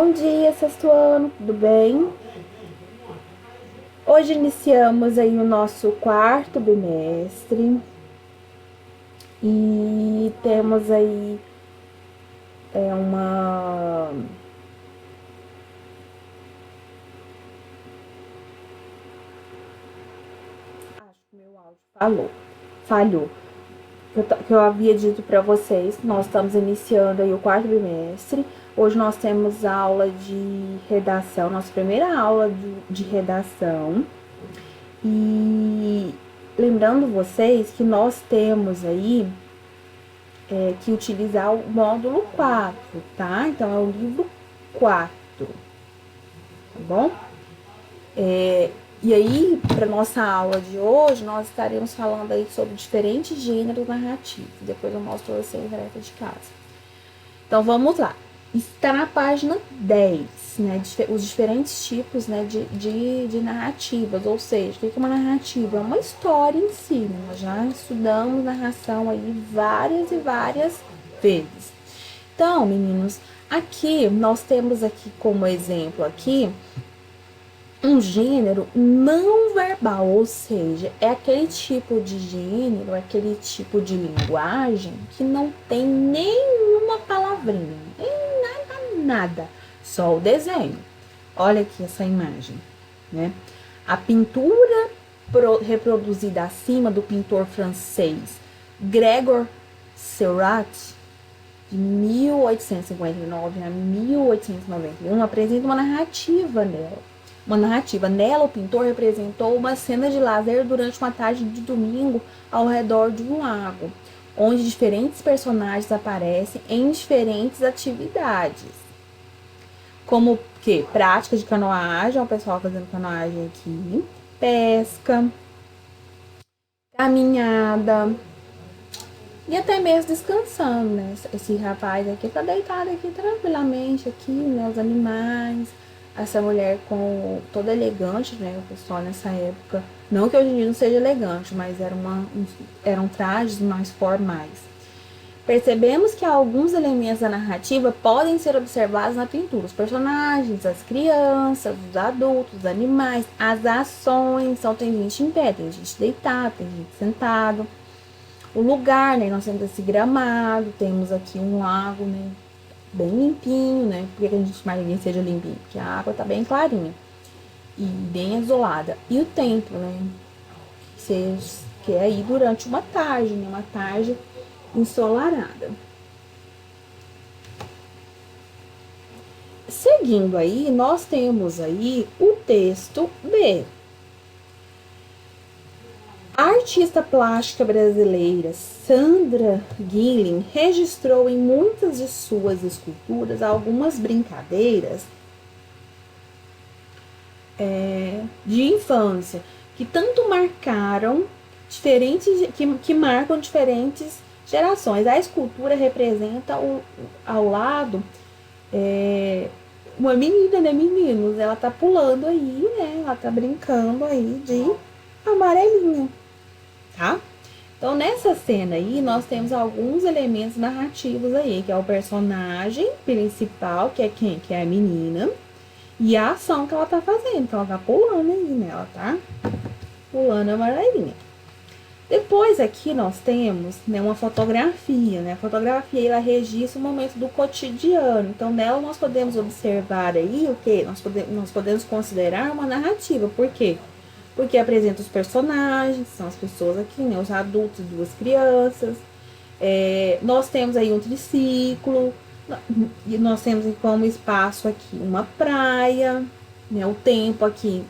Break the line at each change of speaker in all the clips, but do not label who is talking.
Bom dia, sexto ano, tudo bem? Hoje iniciamos aí o nosso quarto bimestre e temos aí uma. Acho que meu áudio falhou. Que eu havia dito para vocês, nós estamos iniciando aí o quarto bimestre. Hoje nós temos aula de redação, nossa primeira aula de redação. E lembrando vocês que nós temos aí que utilizar o módulo 4, tá? Então, é o livro 4, tá bom? E aí, para nossa aula de hoje, nós estaremos falando aí sobre diferentes gêneros narrativos. Depois eu mostro pra vocês a tarefa de casa. Então, vamos lá. Está na página 10, né? Os diferentes tipos, né, de narrativas. Ou seja, o que é uma narrativa? É uma história em si, né? Nós já estudamos narração aí várias e várias vezes. Então, meninos, aqui nós temos aqui como exemplo aqui um gênero não verbal, ou seja, é aquele tipo de gênero, aquele tipo de linguagem que não tem nenhuma palavrinha, nem nada, só o desenho. Olha aqui essa imagem, né? A pintura reproduzida acima do pintor francês Gregor Seurat, de 1859 a 1891, apresenta uma narrativa nela, o pintor representou uma cena de lazer durante uma tarde de domingo ao redor de um lago, onde diferentes personagens aparecem em diferentes atividades. Como que? Prática de canoagem, o pessoal fazendo canoagem aqui, pesca, caminhada, e até mesmo descansando, né? Esse rapaz aqui tá deitado aqui tranquilamente aqui, né? Os animais. Essa mulher com toda elegante, né? O pessoal nessa época, não que hoje em dia não seja elegante, mas eram trajes mais formais. Percebemos que alguns elementos da narrativa podem ser observados na pintura. Os personagens, as crianças, os adultos, os animais, as ações. Então tem gente em pé, tem gente deitado, tem gente sentado. O lugar, né? Nós temos esse gramado, temos aqui um lago, né? Bem limpinho, né? Por que a gente imagina que seja limpinho? Porque a água tá bem clarinha e bem isolada. E o tempo, né? Que é aí durante uma tarde, né? Uma tarde ensolarada. Seguindo aí, nós temos aí o texto B. A artista plástica brasileira Sandra Guilin registrou em muitas de suas esculturas algumas brincadeiras de infância que tanto marcaram que marcam diferentes gerações. A escultura representa ao lado uma menina, né, meninos? Ela tá pulando aí, né? Ela tá brincando aí de amarelinha, tá? Então, nessa cena aí, nós temos alguns elementos narrativos aí, que é o personagem principal, que é quem? Que é a menina, e a ação que ela tá fazendo, que ela tá pulando aí, né? Ela tá pulando a amarelinha. Depois aqui nós temos, né, uma fotografia, né? A fotografia, ela registra o momento do cotidiano. Então, nela nós podemos observar aí o que? Nós podemos considerar uma narrativa. Por quê? Porque apresenta os personagens, são as pessoas aqui, né? Os adultos, duas crianças. Nós temos aí um triciclo. E nós temos como espaço aqui uma praia, né? O tempo aqui.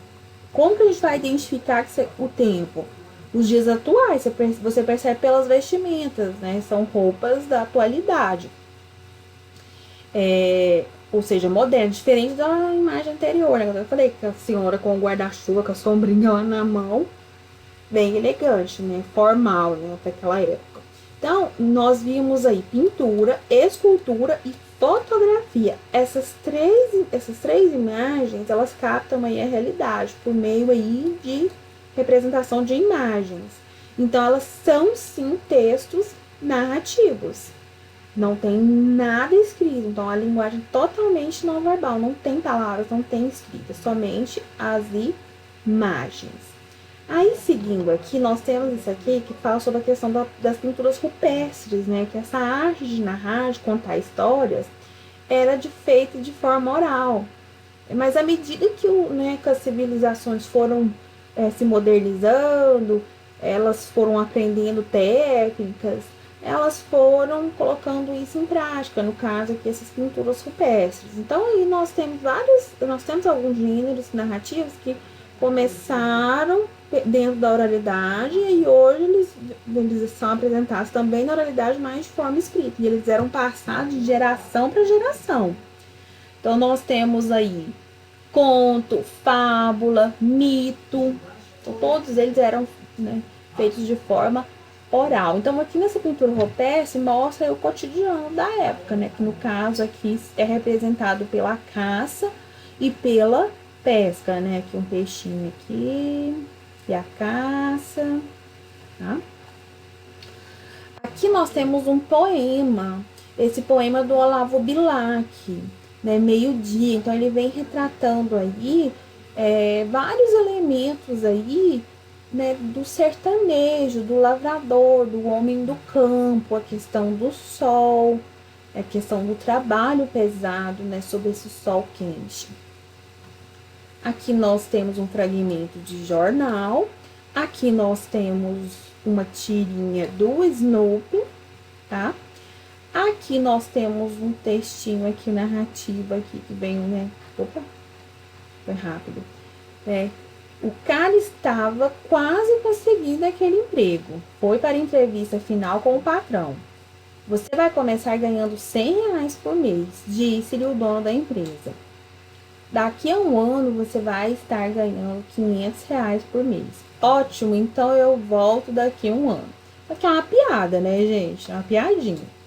Como que a gente vai identificar o tempo? Os dias atuais, você percebe pelas vestimentas, né? São roupas da atualidade. Ou seja, moderno, diferente da imagem anterior, né? Eu falei que a senhora com o guarda-chuva, com a sombrinha lá na mão, bem elegante, né? Formal, né? Até aquela época. Então, nós vimos aí pintura, escultura e fotografia. Essas três imagens, elas captam aí a realidade por meio aí de representação de imagens. Então, elas são sim textos narrativos, Não tem nada escrito, então a linguagem totalmente não verbal, não tem palavras, não tem escrita, somente as imagens. Aí, seguindo aqui, nós temos isso aqui que fala sobre a questão das pinturas rupestres, né? Que essa arte de narrar, de contar histórias, era feita de forma oral. Mas à medida que as civilizações foram se modernizando, elas foram aprendendo técnicas, elas foram colocando isso em prática, no caso aqui, essas pinturas rupestres. Então aí nós temos alguns gêneros narrativos que começaram dentro da oralidade e hoje eles são apresentados também na oralidade, mas de forma escrita. E eles eram passados de geração para geração. Então nós temos aí conto, fábula, mito, então, todos eles eram, né, feitos de forma oral. Então aqui nessa pintura rupestre mostra o cotidiano da época, né, que no caso aqui é representado pela caça e pela pesca, né, aqui um peixinho aqui, e a caça, tá? Aqui nós temos um poema, esse poema do Olavo Bilac, né, Meio-Dia. Então ele vem retratando aí vários elementos aí, né, do sertanejo, do lavrador, do homem do campo, a questão do sol, a questão do trabalho pesado, né, sob esse sol quente. Aqui nós temos um fragmento de jornal, aqui nós temos uma tirinha do Snoopy, tá? Aqui nós temos um textinho aqui, narrativa aqui, que vem, né? Opa, foi rápido. O cara estava quase conseguindo aquele emprego. Foi para a entrevista final com o patrão. Você vai começar ganhando R$ 100 por mês, disse-lhe o dono da empresa. Daqui a um ano você vai estar ganhando R$ 500 por mês. Ótimo, então eu volto daqui a um ano. Aqui é uma piada, né, gente? É uma piadinha.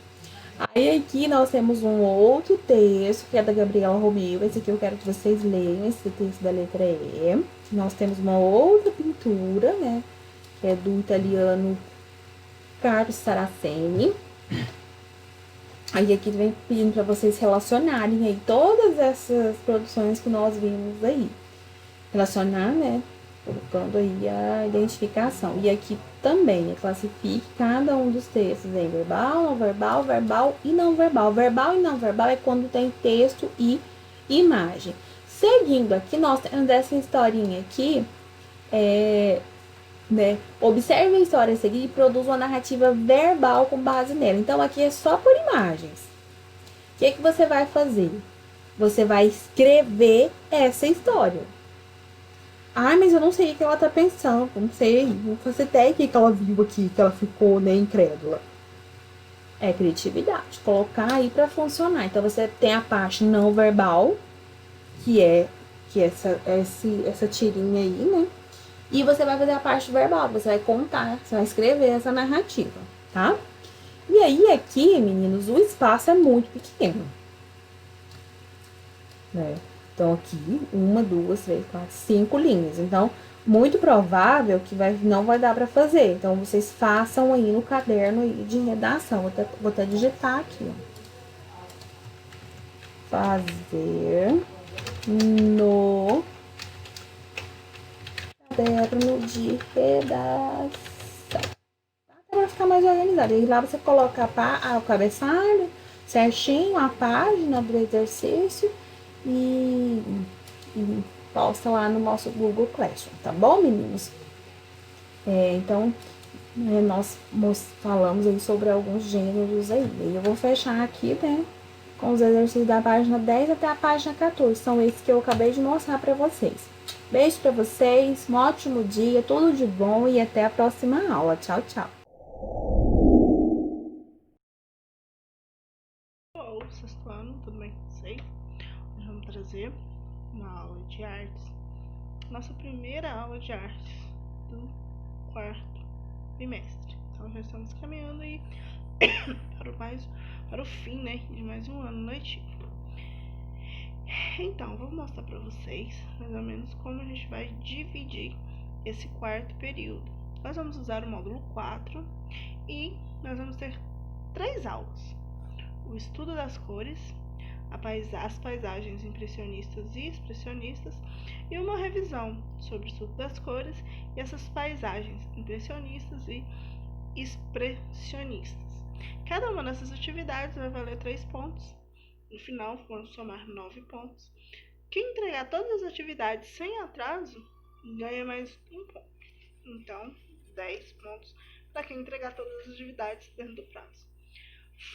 Aí aqui nós temos um outro texto, que é da Gabriela Romeu. Esse aqui eu quero que vocês leiam, esse texto da letra E. Nós temos uma outra pintura, né, que é do italiano Carlo Saraceni. Aí aqui vem pedindo para vocês relacionarem aí todas essas produções que nós vimos aí. Relacionar, né? Colocando aí a identificação. E aqui também classifique cada um dos textos em verbal, não verbal, verbal e não verbal. Verbal e não verbal é quando tem texto e imagem. Seguindo aqui, nós temos essa historinha aqui, né? Observe a história a seguir e produz uma narrativa verbal com base nela. Então aqui é só por imagens. O que você vai fazer? Você vai escrever essa história. Ai, mas eu não sei o que ela tá pensando, não sei, não faço ideia o que ela viu aqui, que ela ficou, né, incrédula. É criatividade, colocar aí para funcionar. Então você tem a parte não verbal, que é essa tirinha aí, né? E você vai fazer a parte verbal, você vai contar, você vai escrever essa narrativa, tá? E aí aqui, meninos, o espaço é muito pequeno, né? Então aqui, 1, 2, 3, 4, 5 linhas. Então, muito provável que não vai dar para fazer. Então, vocês façam aí no caderno aí de redação. Vou até digitar aqui, ó. Fazer no caderno de redação. Para ficar mais organizado. E lá você coloca o cabeçalho certinho, a página do exercício e posta lá no nosso Google Classroom, tá bom, meninos? Então, nós falamos aí sobre alguns gêneros aí. E eu vou fechar aqui, né, com os exercícios da página 10 até a página 14. São esses que eu acabei de mostrar para vocês. Beijo para vocês, um ótimo dia, tudo de bom e até a próxima aula. Tchau, tchau.
Olá, sexto ano, tudo bem com vocês? Hoje vamos trazer uma aula de artes. Nossa primeira aula de artes do quarto bimestre. Então já estamos caminhando aí para o fim, né, de mais um ano letivo. Então, vou mostrar para vocês mais ou menos como a gente vai dividir esse quarto período. Nós vamos usar o módulo 4 e nós vamos ter 3 aulas. o estudo das cores, as paisagens impressionistas e expressionistas, e uma revisão sobre o estudo das cores e essas paisagens impressionistas e expressionistas. Cada uma dessas atividades vai valer 3 pontos. No final, vamos somar 9 pontos. Quem entregar todas as atividades sem atraso ganha mais 1 ponto. Então, 10 pontos para quem entregar todas as atividades dentro do prazo.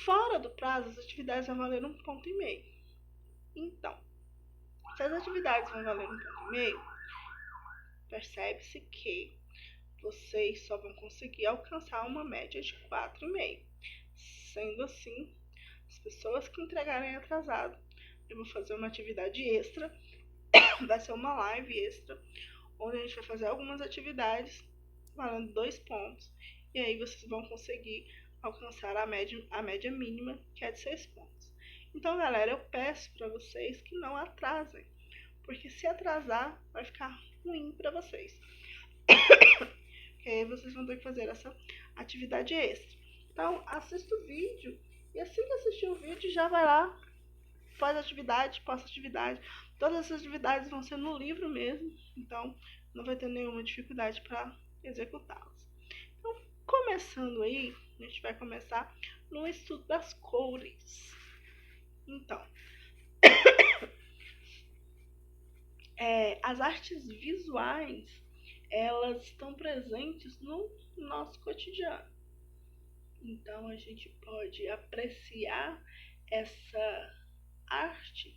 Fora do prazo, as atividades vão valer 1,5 ponto. Então, se as atividades vão valer 1,5 ponto, percebe-se que vocês só vão conseguir alcançar uma média de 4,5. Sendo assim, as pessoas que entregarem atrasado, eu vou fazer uma atividade extra, vai ser uma live extra, onde a gente vai fazer algumas atividades valendo 2 pontos, e aí vocês vão conseguir alcançar a média mínima, que é de 6 pontos. Então, galera, eu peço para vocês que não atrasem, porque se atrasar, vai ficar ruim para vocês. Porque aí vocês vão ter que fazer essa atividade extra. Então, assista o vídeo, e assim que assistir o vídeo, já vai lá, faz atividade, posta atividade. Todas essas atividades vão ser no livro mesmo, então não vai ter nenhuma dificuldade para executá-las. Então, começando aí, a gente vai começar no estudo das cores. Então, as artes visuais, elas estão presentes no nosso cotidiano. Então, a gente pode apreciar essa arte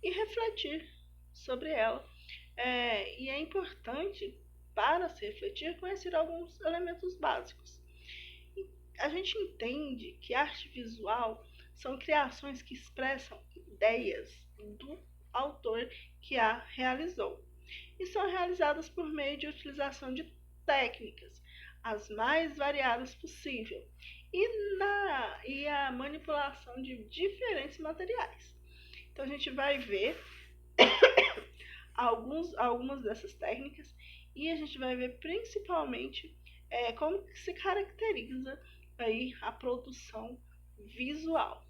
e refletir sobre ela. E é importante, para se refletir, conhecer alguns elementos básicos. A gente entende que arte visual são criações que expressam ideias do autor que a realizou e são realizadas por meio de utilização de técnicas as mais variadas possível e a manipulação de diferentes materiais. Então a gente vai ver algumas dessas técnicas e a gente vai ver principalmente como que se caracteriza aí a produção visual.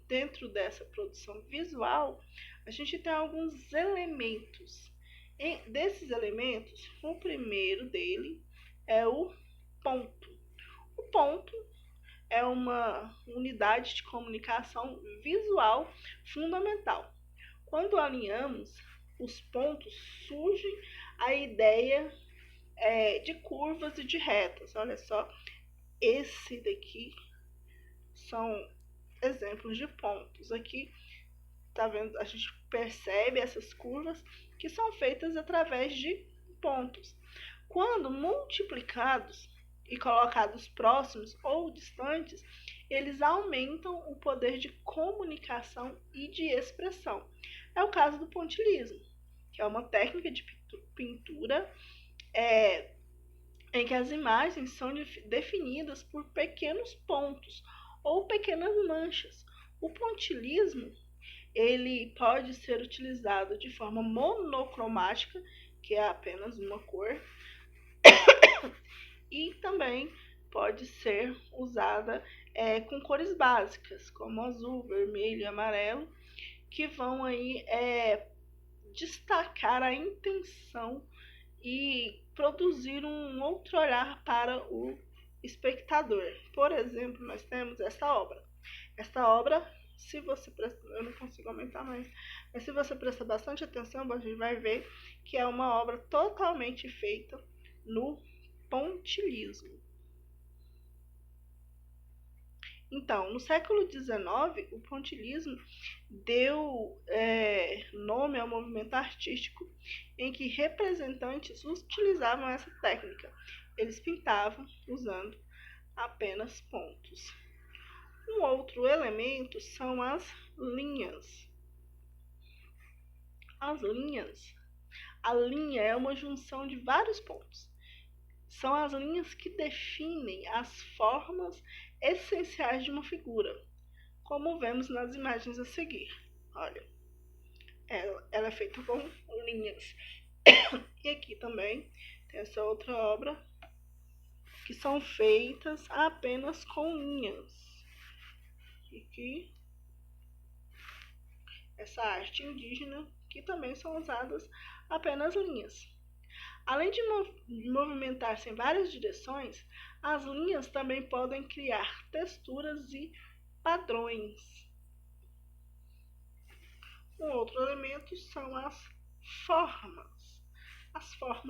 Dentro dessa produção visual, a gente tem alguns elementos. Desses elementos, o primeiro dele é o ponto. O ponto é uma unidade de comunicação visual fundamental. Quando alinhamos os pontos, surge a ideia de curvas e de retas. Olha só, esse daqui são exemplos de pontos. Aqui, tá vendo? A gente percebe essas curvas que são feitas através de pontos. Quando multiplicados e colocados próximos ou distantes, eles aumentam o poder de comunicação e de expressão. É o caso do pontilhismo, que é uma técnica de pintura em que as imagens são definidas por pequenos pontos ou pequenas manchas. O pontilhismo, ele pode ser utilizado de forma monocromática, que é apenas uma cor, e também pode ser usada com cores básicas, como azul, vermelho e amarelo, que vão aí destacar a intenção e produzir um outro olhar para o espectador. Por exemplo, nós temos essa obra. Esta obra, se você prestar, eu não consigo aumentar mais, mas se você prestar bastante atenção, você vai ver que é uma obra totalmente feita no pontilhismo. Então, no século XIX, o pontilhismo deu nome ao movimento artístico em que representantes utilizavam essa técnica. Eles pintavam usando apenas pontos. Um outro elemento são as linhas. A linha é uma junção de vários pontos. São as linhas que definem as formas essenciais de uma figura, como vemos nas imagens a seguir. Olha, ela é feita com linhas. E aqui também tem essa outra obra que são feitas apenas com linhas. E que essa arte indígena, que também são usadas apenas linhas. Além de movimentar-se em várias direções, as linhas também podem criar texturas e padrões. Um outro elemento são as formas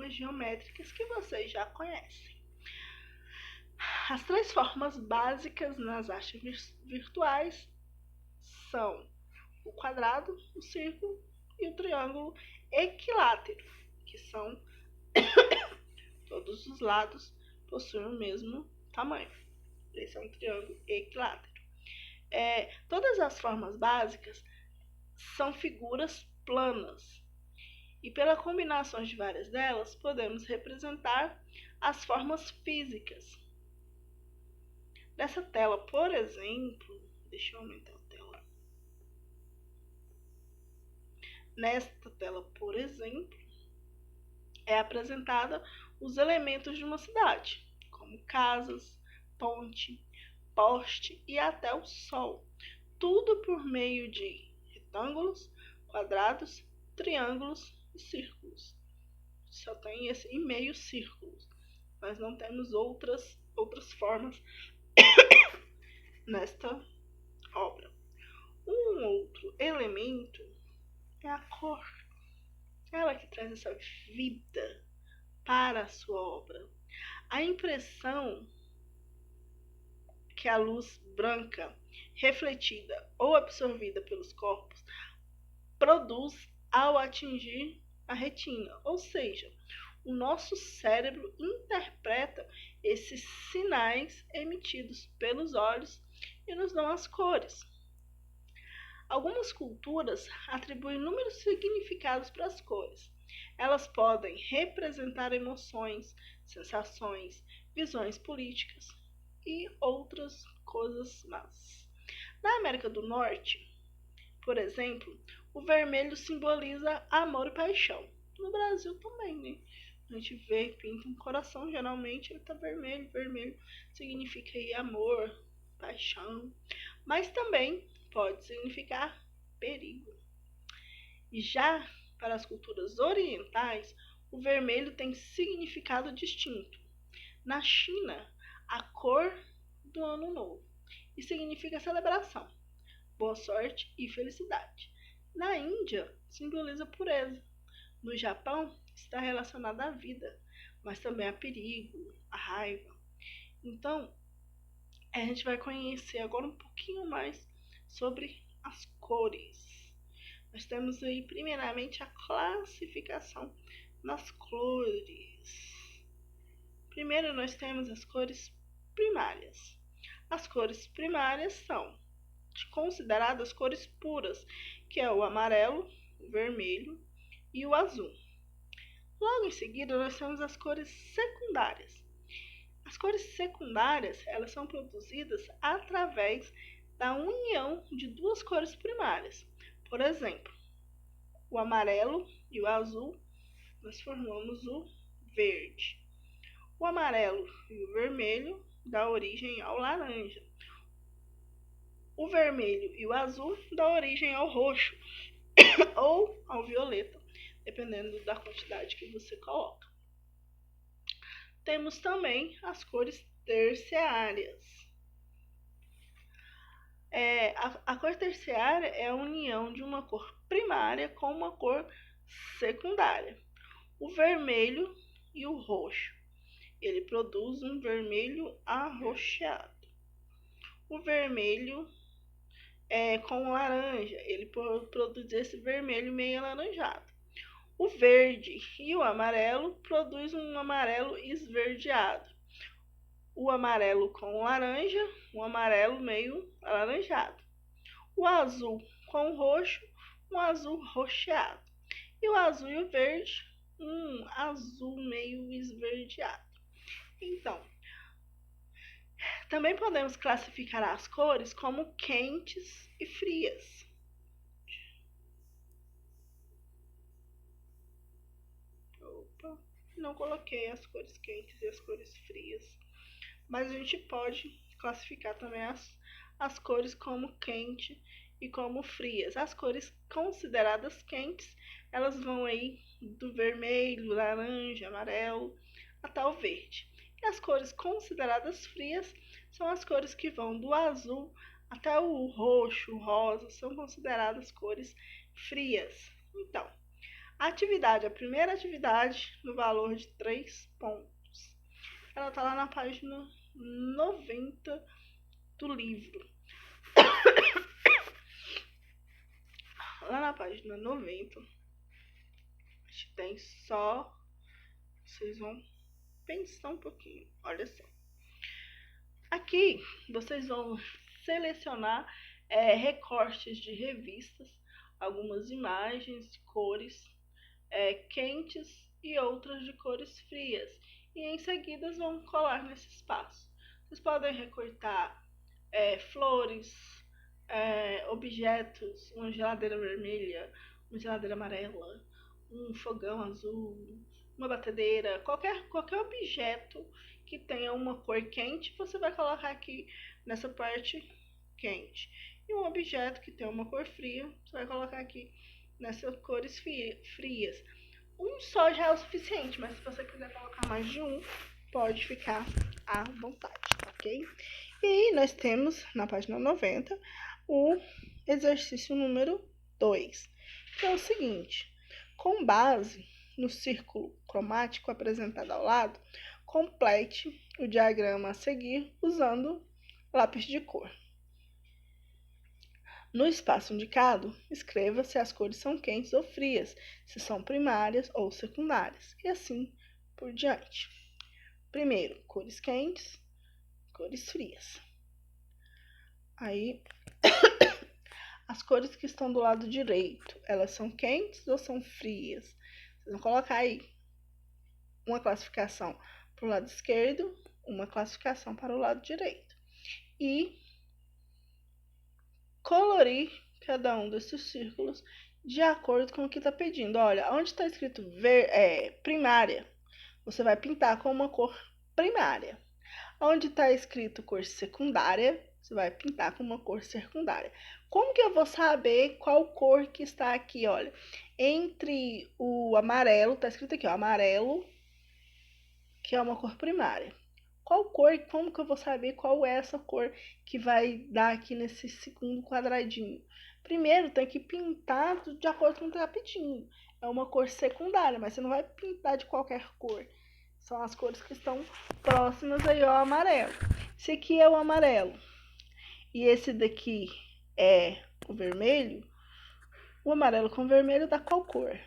geométricas que vocês já conhecem. As 3 formas básicas nas artes virtuais são o quadrado, o círculo e o triângulo equilátero, que são todos os lados possuem o mesmo tamanho. Esse é um triângulo equilátero. Todas as formas básicas são figuras planas, e pela combinação de várias delas, podemos representar as formas físicas. Nessa tela, por exemplo, deixa eu aumentar a tela. Nesta tela, por exemplo, é apresentada os elementos de uma cidade, como casas, ponte, poste e até o sol. Tudo por meio de retângulos, quadrados, triângulos e círculos. Só tem esse e meio círculos. Nós não temos outras formas nesta obra. Um outro elemento é a cor. Ela que traz essa vida para a sua obra. A impressão que a luz branca, refletida ou absorvida pelos corpos, produz ao atingir a retina, ou seja, o nosso cérebro interpreta esses sinais emitidos pelos olhos e nos dão as cores. Algumas culturas atribuem inúmeros significados para as cores. Elas podem representar emoções, sensações, visões políticas e outras coisas más. Na América do Norte, por exemplo, o vermelho simboliza amor e paixão. No Brasil também, né? A gente vê e pinta um coração, geralmente ele tá vermelho. Vermelho significa aí amor, paixão, mas também pode significar perigo. E já para as culturas orientais, o vermelho tem significado distinto. Na China, a cor do ano novo e significa celebração, boa sorte e felicidade. Na Índia, simboliza pureza. No Japão, está relacionada à vida, mas também a perigo, a raiva. Então, a gente vai conhecer agora um pouquinho mais sobre as cores. Nós temos aí, primeiramente, a classificação das cores. Primeiro, nós temos as cores primárias. As cores primárias são consideradas cores puras, que é o amarelo, o vermelho e o azul. Logo em seguida, nós temos as cores secundárias. As cores secundárias, elas são produzidas através da união de 2 cores primárias. Por exemplo, o amarelo e o azul, nós formamos o verde. O amarelo e o vermelho dá origem ao laranja. O vermelho e o azul dá origem ao roxo ou ao violeta, dependendo da quantidade que você coloca. Temos também as cores terciárias. A cor terciária é a união de uma cor primária com uma cor secundária. O vermelho e o roxo, ele produz um vermelho arroxeado. O vermelho com o laranja, ele produz esse vermelho meio alaranjado. O verde e o amarelo produzem um amarelo esverdeado. O amarelo com o laranja, um amarelo meio alaranjado. O azul com o roxo, um azul roxeado. E o azul e o verde, um azul meio esverdeado. Então, também podemos classificar as cores como quentes e frias. Não coloquei as cores quentes e as cores frias. mas a gente pode classificar também as cores como quente e como frias. As cores consideradas quentes, elas vão aí do vermelho, laranja, amarelo até o verde. E as cores consideradas frias são as cores que vão do azul até o roxo, rosa, são consideradas cores frias. Então, a primeira atividade, no valor de 3 pontos. Ela está lá na página 90 do livro. Lá na página 90, a gente tem só... Vocês vão pensar um pouquinho, olha só. Aqui, vocês vão selecionar recortes de revistas, algumas imagens, cores quentes e outras de cores frias. E em seguida vão colar nesse espaço. Vocês podem recortar flores, objetos, uma geladeira vermelha, uma geladeira amarela, um fogão azul, uma batedeira, qualquer objeto que tenha uma cor quente, você vai colocar aqui nessa parte quente. E um objeto que tenha uma cor fria, você vai colocar aqui nessas cores frias. Um só já é o suficiente, mas se você quiser colocar mais de um, pode ficar à vontade, ok? E aí nós temos, na página 90, o exercício número 2, que é o seguinte: com base no círculo cromático apresentado ao lado, complete o diagrama a seguir usando lápis de cor. No espaço indicado, escreva se as cores são quentes ou frias, se são primárias ou secundárias, e assim por diante. Primeiro, cores quentes, cores frias. Aí, as cores que estão do lado direito, elas são quentes ou são frias? Vocês vão colocar aí uma classificação para o lado esquerdo, uma classificação para o lado direito. E colorir cada um desses círculos de acordo com o que está pedindo. Olha, onde está escrito primária, você vai pintar com uma cor primária. Onde está escrito cor secundária, você vai pintar com uma cor secundária. Como que eu vou saber qual cor que está aqui? Olha, entre o amarelo, está escrito aqui, ó, amarelo, que é uma cor primária. Qual cor, como que eu vou saber qual é essa cor que vai dar aqui nesse segundo quadradinho? Primeiro, tem que pintar de acordo com o que está pedindo. É uma cor secundária, mas você não vai pintar de qualquer cor. São as cores que estão próximas aí ao amarelo. Esse aqui é o amarelo e esse daqui é o vermelho. O amarelo com o vermelho dá qual cor?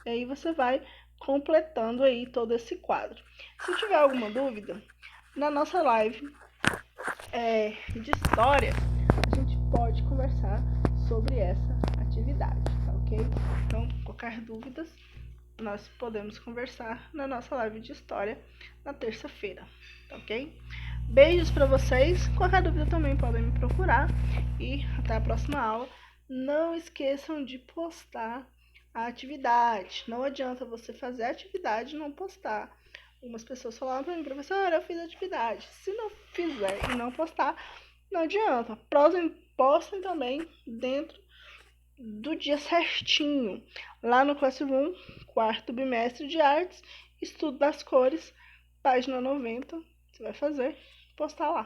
E aí você vai completando aí todo esse quadro. Se tiver alguma dúvida, na nossa live de história, a gente pode conversar sobre essa atividade, tá ok? Então, qualquer dúvida, nós podemos conversar na nossa live de história na terça-feira, tá ok? Beijos para vocês. Qualquer dúvida também podem me procurar. E até a próxima aula. Não esqueçam de postar a atividade. Não adianta você fazer a atividade e não postar. Algumas pessoas falaram para mim: professora, eu fiz a atividade. Se não fizer e não postar, não adianta. Postem também dentro do dia certinho. Lá no Classroom, quarto bimestre de artes, estudo das cores, página 90. Você vai fazer, postar lá,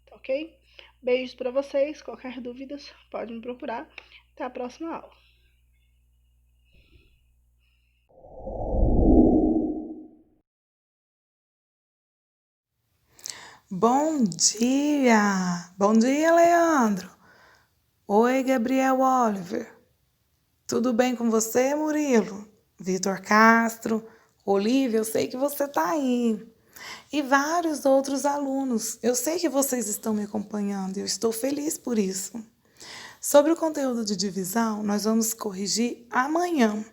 tá ok? Beijos para vocês. Qualquer dúvida, pode me procurar. Até a próxima aula.
Bom dia! Bom dia, Leandro! Oi, Gabriel Oliver! Tudo bem com você, Murilo? Vitor Castro, Olívia, eu sei que você tá aí. E vários outros alunos. Eu sei que vocês estão me acompanhando e eu estou feliz por isso. Sobre o conteúdo de divisão, nós vamos corrigir amanhã,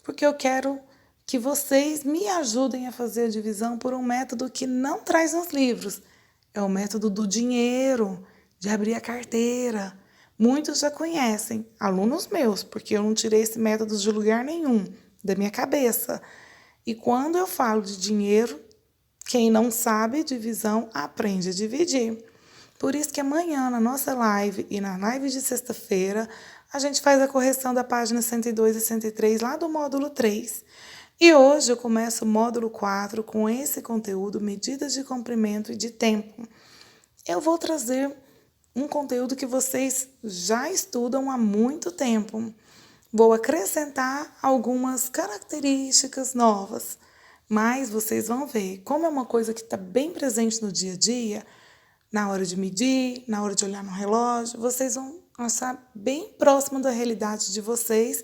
porque eu quero que vocês me ajudem a fazer a divisão por um método que não traz nos livros. É o método do dinheiro, de abrir a carteira. Muitos já conhecem, alunos meus, porque eu não tirei esse método de lugar nenhum, da minha cabeça. E quando eu falo de dinheiro, Quem não sabe divisão, aprende a dividir. Por isso que amanhã, na nossa live e na live de sexta-feira, a gente faz a correção da página 102 e 103 lá do módulo 3. E hoje eu começo o módulo 4 com esse conteúdo, medidas de comprimento e de tempo. Eu vou trazer um conteúdo que vocês já estudam há muito tempo. Vou acrescentar algumas características novas, mas vocês vão ver como é uma coisa que está bem presente no dia a dia, na hora de medir, na hora de olhar no relógio, vocês vão achar bem próximo da realidade de vocês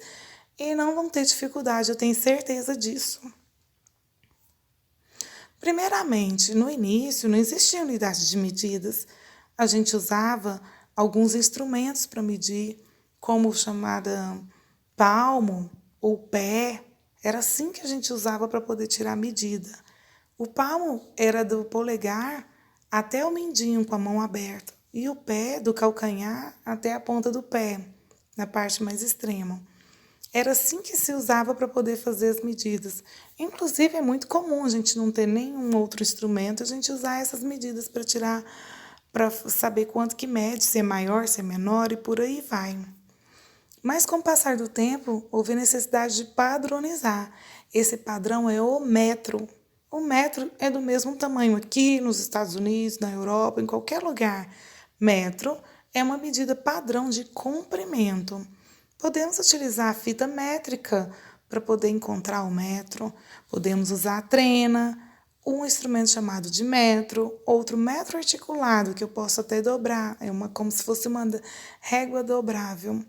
e não vão ter dificuldade, eu tenho certeza disso. Primeiramente, no início não existia unidade de medidas. A gente usava alguns instrumentos para medir, como o chamado palmo ou pé. Era assim que a gente usava para poder tirar a medida. O palmo era do polegar até o mindinho com a mão aberta e o pé do calcanhar até a ponta do pé, na parte mais extrema. Era assim que se usava para poder fazer as medidas. Inclusive, é muito comum a gente não ter nenhum outro instrumento, a gente usar essas medidas para tirar, para saber quanto que mede, se é maior, se é menor e por aí vai. Mas com o passar do tempo, houve necessidade de padronizar. Esse padrão é o metro. O metro é do mesmo tamanho aqui nos Estados Unidos, na Europa, em qualquer lugar. Metro é uma medida padrão de comprimento. Podemos utilizar a fita métrica para poder encontrar o metro. Podemos usar a trena, um instrumento chamado de metro, outro metro articulado, que eu posso até dobrar. É como se fosse uma régua dobrável.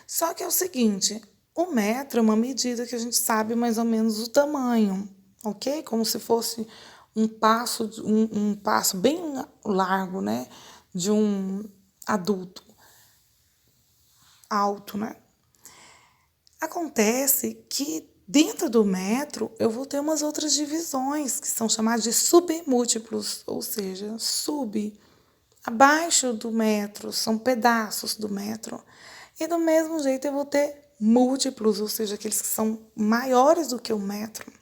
Só que é o seguinte, o metro é uma medida que a gente sabe mais ou menos o tamanho, ok? Como se fosse um passo bem largo, né? De um adulto alto, né? Acontece que dentro do metro eu vou ter umas outras divisões que são chamadas de submúltiplos, ou seja, abaixo do metro, são pedaços do metro. E do mesmo jeito eu vou ter múltiplos, ou seja, aqueles que são maiores do que o metro.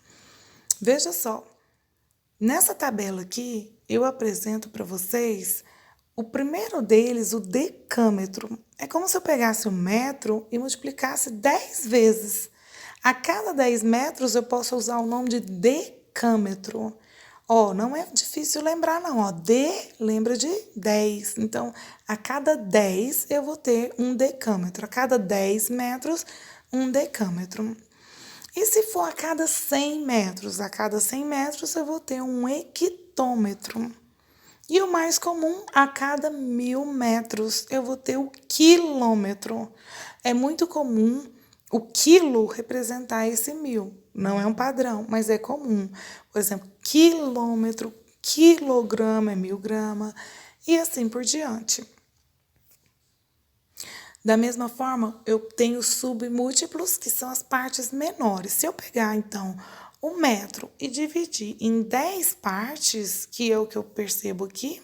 Veja só, nessa tabela aqui eu apresento para vocês o primeiro deles, o decâmetro. É como se eu pegasse o metro e multiplicasse 10 vezes. A cada 10 metros eu posso usar o nome de decâmetro. Não é difícil lembrar não, lembra de 10. Então, a cada 10 eu vou ter um decâmetro. A cada 10 metros, um decâmetro. E se for a cada 100 metros? A cada 100 metros eu vou ter um hectômetro. E o mais comum, a cada 1000 metros eu vou ter o quilômetro. É muito comum o quilo representar esse 1000. Não é um padrão, mas é comum. Por exemplo, quilômetro, quilograma é 1000 gramas e assim por diante. Da mesma forma, eu tenho submúltiplos, que são as partes menores. Se eu pegar, então, o metro e dividir em 10 partes, que é o que eu percebo aqui,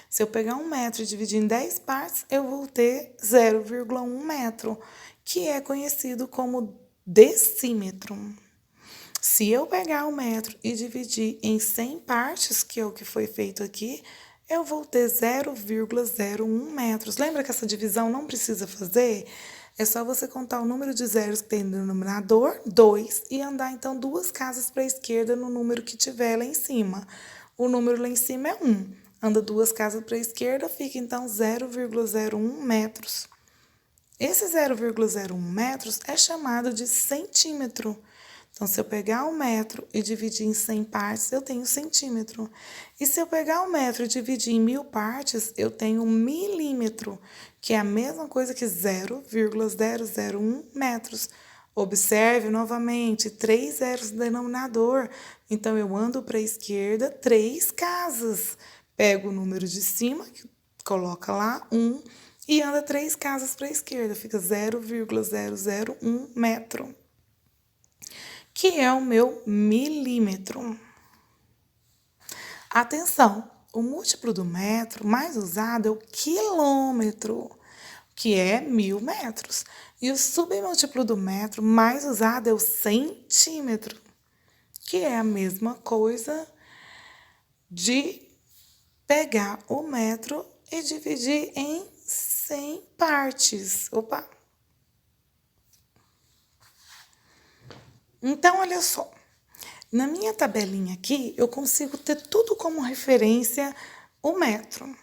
se eu pegar um metro e dividir em 10 partes, eu vou ter 0,1 metro, que é conhecido como decímetro. Se eu pegar o metro e dividir em 100 partes, que é o que foi feito aqui, eu vou ter 0,01 metros. Lembra que essa divisão não precisa fazer? É só você contar o número de zeros que tem no denominador, 2, e andar então 2 casas para a esquerda no número que tiver lá em cima. O número lá em cima é 1. Anda 2 casas para a esquerda, fica então 0,01 metros. Esse 0,01 metros é chamado de centímetro. Então, se eu pegar um metro e dividir em 100 partes, eu tenho centímetro. E se eu pegar um metro e dividir em 1000 partes, eu tenho milímetro, que é a mesma coisa que 0,001 metros. Observe novamente, 3 zeros no denominador. Então, eu ando para a esquerda 3 casas. Pego o número de cima, coloca lá 1, e anda 3 casas para a esquerda. Fica 0,001 metro. Que é o meu milímetro. Atenção, o múltiplo do metro mais usado é o quilômetro, que é 1000 metros. E o submúltiplo do metro mais usado é o centímetro, que é a mesma coisa de pegar o metro e dividir em 100 partes. Opa! Então, olha só. Na minha tabelinha aqui, eu consigo ter tudo como referência o metro.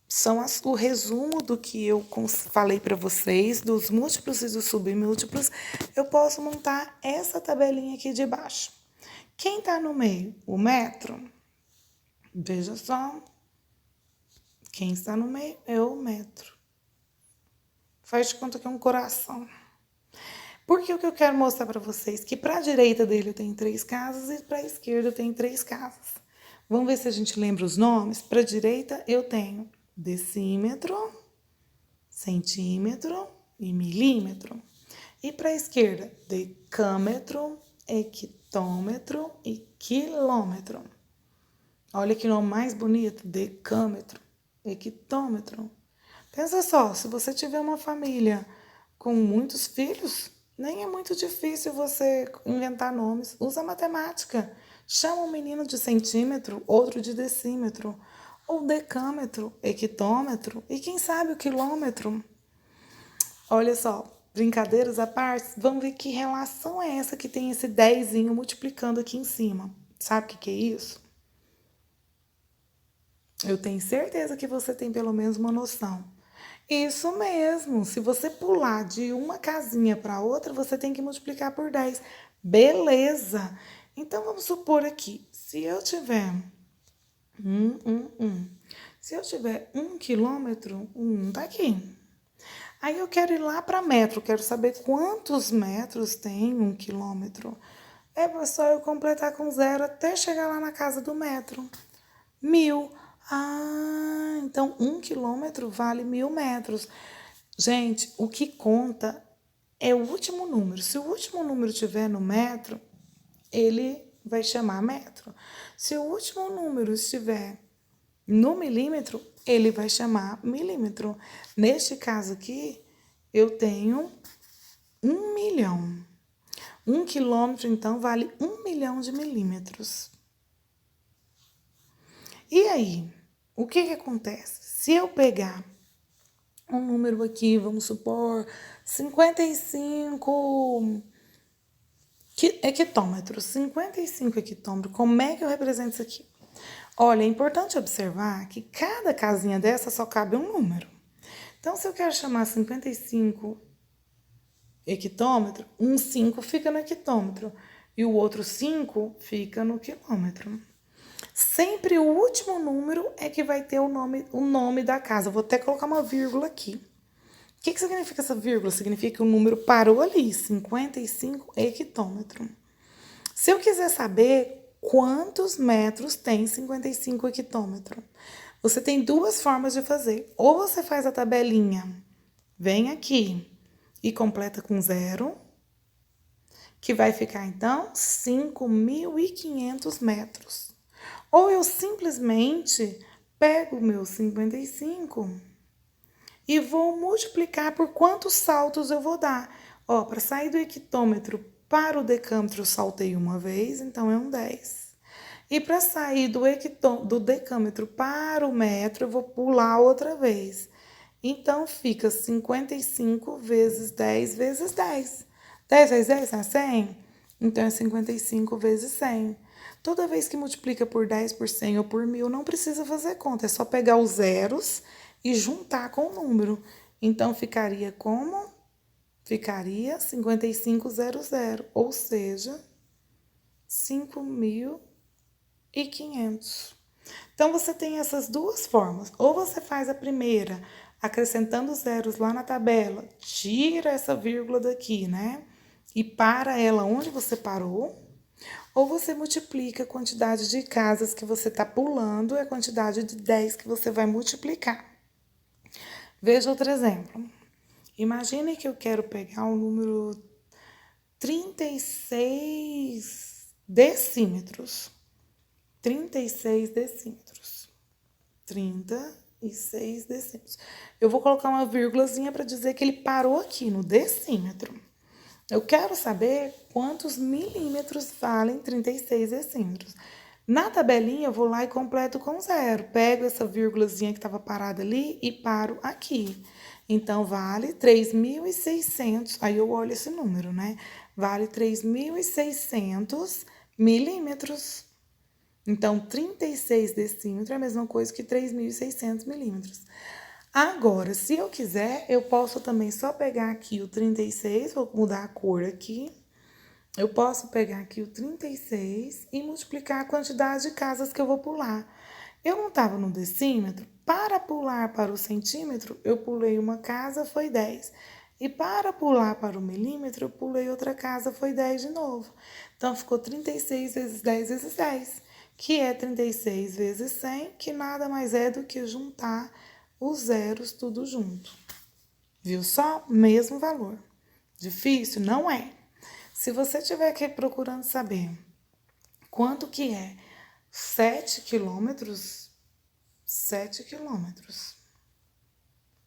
São o resumo do que eu falei para vocês, dos múltiplos e dos submúltiplos. Eu posso montar essa tabelinha aqui de baixo. Quem está no meio? O metro. Veja só. Quem está no meio é o metro. Faz de conta que é um coração. Porque o que eu quero mostrar para vocês? Que para a direita dele tem 3 casas e para a esquerda tem 3 casas. Vamos ver se a gente lembra os nomes? Para a direita eu tenho decímetro, centímetro e milímetro. E para a esquerda, decâmetro, hectômetro e quilômetro. Olha que nome mais bonito, decâmetro, hectômetro. Pensa só, se você tiver uma família com muitos filhos, nem é muito difícil você inventar nomes. Usa matemática. Chama um menino de centímetro, outro de decímetro, ou decâmetro, hectômetro e quem sabe o quilômetro. Olha só, brincadeiras à parte, vamos ver que relação é essa que tem esse 10zinho multiplicando aqui em cima. Sabe o que é isso? Eu tenho certeza que você tem pelo menos uma noção. Isso mesmo, se você pular de uma casinha para outra, você tem que multiplicar por 10. Beleza! Então, vamos supor aqui, se eu tiver se eu tiver 1 quilômetro, 1 tá aqui. Aí eu quero ir lá para metro, quero saber quantos metros tem 1 quilômetro. É só eu completar com 0 até chegar lá na casa do metro. 1000. Ah, então 1 quilômetro vale 1000 metros. Gente, o que conta é o último número. Se o último número estiver no metro, ele vai chamar metro. Se o último número estiver no milímetro, ele vai chamar milímetro. Neste caso aqui, eu tenho 1 milhão. 1 quilômetro, então, vale 1 milhão de milímetros. E aí, o que acontece? Se eu pegar um número aqui, vamos supor, 55 hectômetros. 55 hectômetros, como é que eu represento isso aqui? Olha, é importante observar que cada casinha dessa só cabe um número. Então, se eu quero chamar 55 hectômetro, um 5 fica no hectômetro e o outro 5 fica no quilômetro. Sempre o último número é que vai ter o nome da casa. Eu vou até colocar uma vírgula aqui. O que significa essa vírgula? Significa que o número parou ali, 55 hectômetro. Se eu quiser saber quantos metros tem 55 hectômetro, você tem 2 formas de fazer. Ou você faz a tabelinha, vem aqui e completa com 0, que vai ficar, então, 5.500 metros. Ou eu simplesmente pego o meu 55 e vou multiplicar por quantos saltos eu vou dar. Ó, para sair do hectômetro para o decâmetro, eu saltei uma vez, então é um 10. E para sair do decâmetro para o metro, eu vou pular outra vez. Então, fica 55 vezes 10 vezes 10. 10 vezes 10 é 100? Então, é 55 vezes 100. Toda vez que multiplica por 10, por 100 ou por 1000, não precisa fazer conta. É só pegar os zeros e juntar com o número. Então, ficaria como? Ficaria 5500, ou seja, 5.500. Então, você tem essas 2 formas. Ou você faz a primeira, acrescentando os zeros lá na tabela, tira essa vírgula daqui, né? E para ela onde você parou. Ou você multiplica a quantidade de casas que você está pulando e a quantidade de 10 que você vai multiplicar. Veja outro exemplo. Imagine que eu quero pegar o número 36 decímetros. 36 decímetros. 36 decímetros. Eu vou colocar uma vírgulazinha para dizer que ele parou aqui no decímetro. Eu quero saber quantos milímetros valem 36 decímetros. Na tabelinha, eu vou lá e completo com 0. Pego essa vírgulazinha que estava parada ali e paro aqui. Então, vale 3.600. Aí eu olho esse número, né? Vale 3.600 milímetros. Então, 36 decímetros é a mesma coisa que 3.600 milímetros. Agora, se eu quiser, eu posso também só pegar aqui o 36, vou mudar a cor aqui. Eu posso pegar aqui o 36 e multiplicar a quantidade de casas que eu vou pular. Eu não estava no decímetro, para pular para o centímetro, eu pulei uma casa, foi 10. E para pular para o milímetro, eu pulei outra casa, foi 10 de novo. Então, ficou 36 vezes 10 vezes 10, que é 36 vezes 100, que nada mais é do que juntar os zeros tudo junto. Viu só? Mesmo valor. Difícil? Não é. Se você estiver aqui procurando saber quanto que é 7 quilômetros, 7 quilômetros.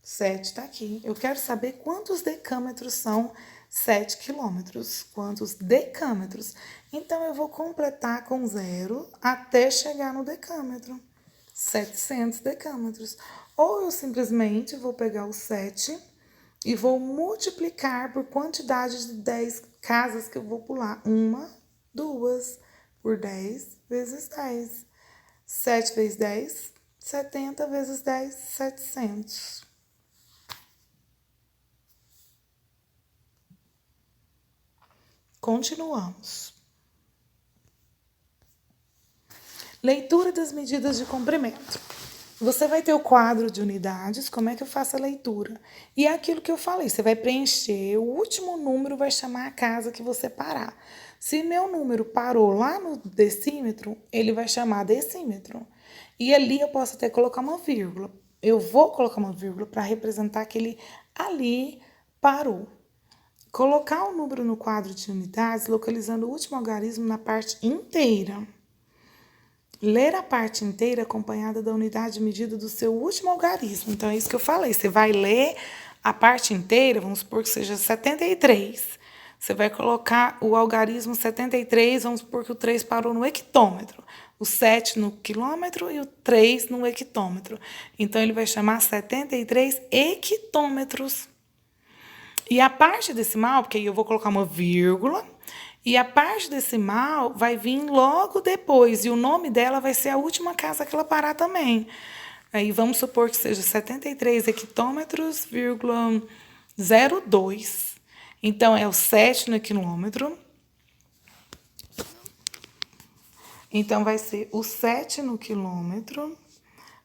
7 está aqui. Eu quero saber quantos decâmetros são 7 quilômetros. Quantos decâmetros? Então, eu vou completar com 0 até chegar no decâmetro. 700 decâmetros. Ou eu simplesmente vou pegar o 7 e vou multiplicar por quantidade de 10 casas que eu vou pular. 1, 2, por 10 vezes 10. 7 vezes 10, 70 vezes 10, 700. Continuamos. Leitura das medidas de comprimento. Você vai ter o quadro de unidades, como é que eu faço a leitura? E é aquilo que eu falei, você vai preencher, o último número vai chamar a casa que você parar. Se meu número parou lá no decímetro, ele vai chamar decímetro. E ali eu posso até colocar uma vírgula. Eu vou colocar uma vírgula para representar que ele ali parou. Colocar o número no quadro de unidades, localizando o último algarismo na parte inteira. Ler a parte inteira acompanhada da unidade de medida do seu último algarismo. Então, é isso que eu falei. Você vai ler a parte inteira, vamos supor que seja 73. Você vai colocar o algarismo 73, vamos supor que o 3 parou no hectômetro. O 7 no quilômetro e o 3 no hectômetro. Então, ele vai chamar 73 hectômetros. E a parte decimal, porque aí eu vou colocar uma vírgula, e a parte decimal vai vir logo depois, e o nome dela vai ser a última casa que ela parar também. Aí vamos supor que seja 73 hectômetros, 02. Então, é o 7 no quilômetro. Então, vai ser o 7 no quilômetro,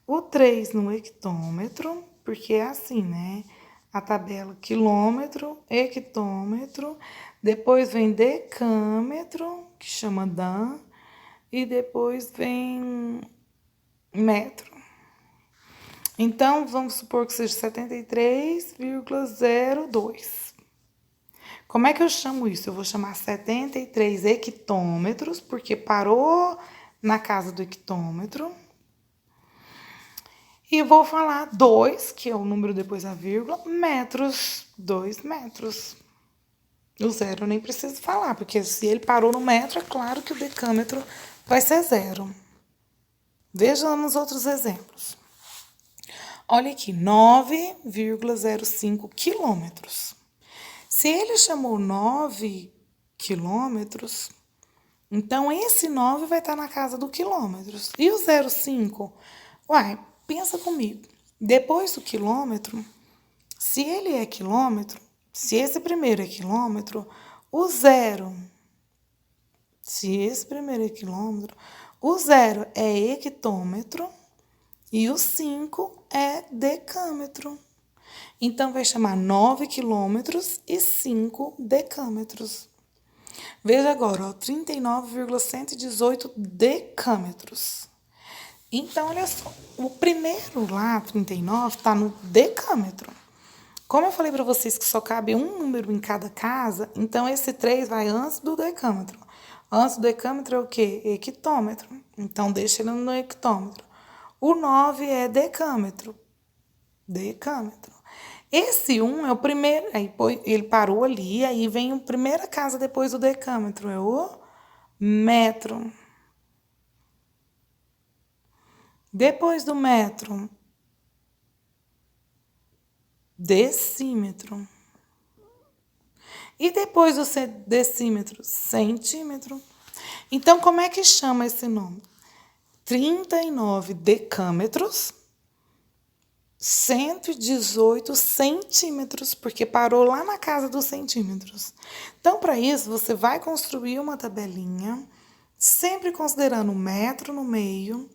o 3 no hectômetro, porque é assim, né? A tabela quilômetro, hectômetro, depois vem decâmetro, que chama Dan, e depois vem metro. Então, vamos supor que seja 73,02. Como é que eu chamo isso? Eu vou chamar 73 hectômetros, porque parou na casa do hectômetro. E vou falar 2, que é o número depois da vírgula, metros, 2 metros. O 0 eu nem preciso falar, porque se ele parou no metro, é claro que o decâmetro vai ser 0. Veja nos outros exemplos. Olha aqui, 9,05 quilômetros. Se ele chamou 9 quilômetros, então esse 9 vai estar na casa do quilômetros. E o 0,5? Uai, pensa comigo. Depois do quilômetro, se ele é quilômetro, se esse primeiro é quilômetro, o 0, se esse primeiro é quilômetro, o 0 é hectômetro e o 5 é decâmetro. Então, vai chamar 9 quilômetros e 5 decâmetros. Veja agora, 39,118 decâmetros. Então, olha só, o primeiro lá, 39, está no decâmetro. Como eu falei para vocês que só cabe um número em cada casa, então esse 3 vai antes do decâmetro. Antes do decâmetro é o quê? Hectômetro. Então, deixa ele no hectômetro. O 9 é decâmetro. Decâmetro. Esse 1 é o primeiro, aí ele parou ali, aí vem a primeira casa depois do decâmetro, é o metro. Depois do metro, decímetro. E depois do decímetro, centímetro. Então, como é que chama esse nome? 39 decâmetros, 118 centímetros, porque parou lá na casa dos centímetros. Então, para isso, você vai construir uma tabelinha, sempre considerando o metro no meio.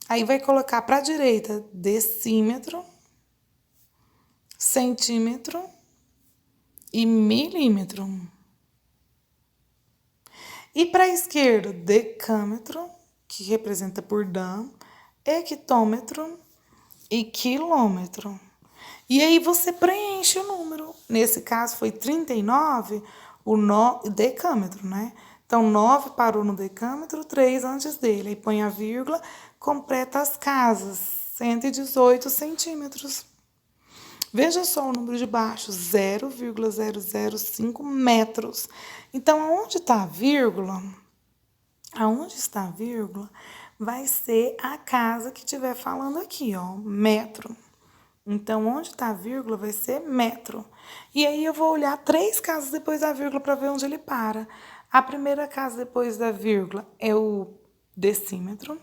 Aí vai colocar para a direita decímetro, centímetro e milímetro. E para a esquerda, decâmetro, que representa por dan, hectômetro e quilômetro. E aí você preenche o número. Nesse caso foi 39, o decâmetro, né? Então, 9 parou no decâmetro, 3 antes dele. Aí põe a vírgula, completa as casas, 118 centímetros. Veja só o número de baixo, 0,005 metros. Então, aonde está a vírgula? Aonde está a vírgula vai ser a casa que estiver falando aqui, ó, metro. Então, onde está a vírgula vai ser metro. E aí eu vou olhar 3 casas depois da vírgula para ver onde ele para. A primeira casa depois da vírgula é o decímetro.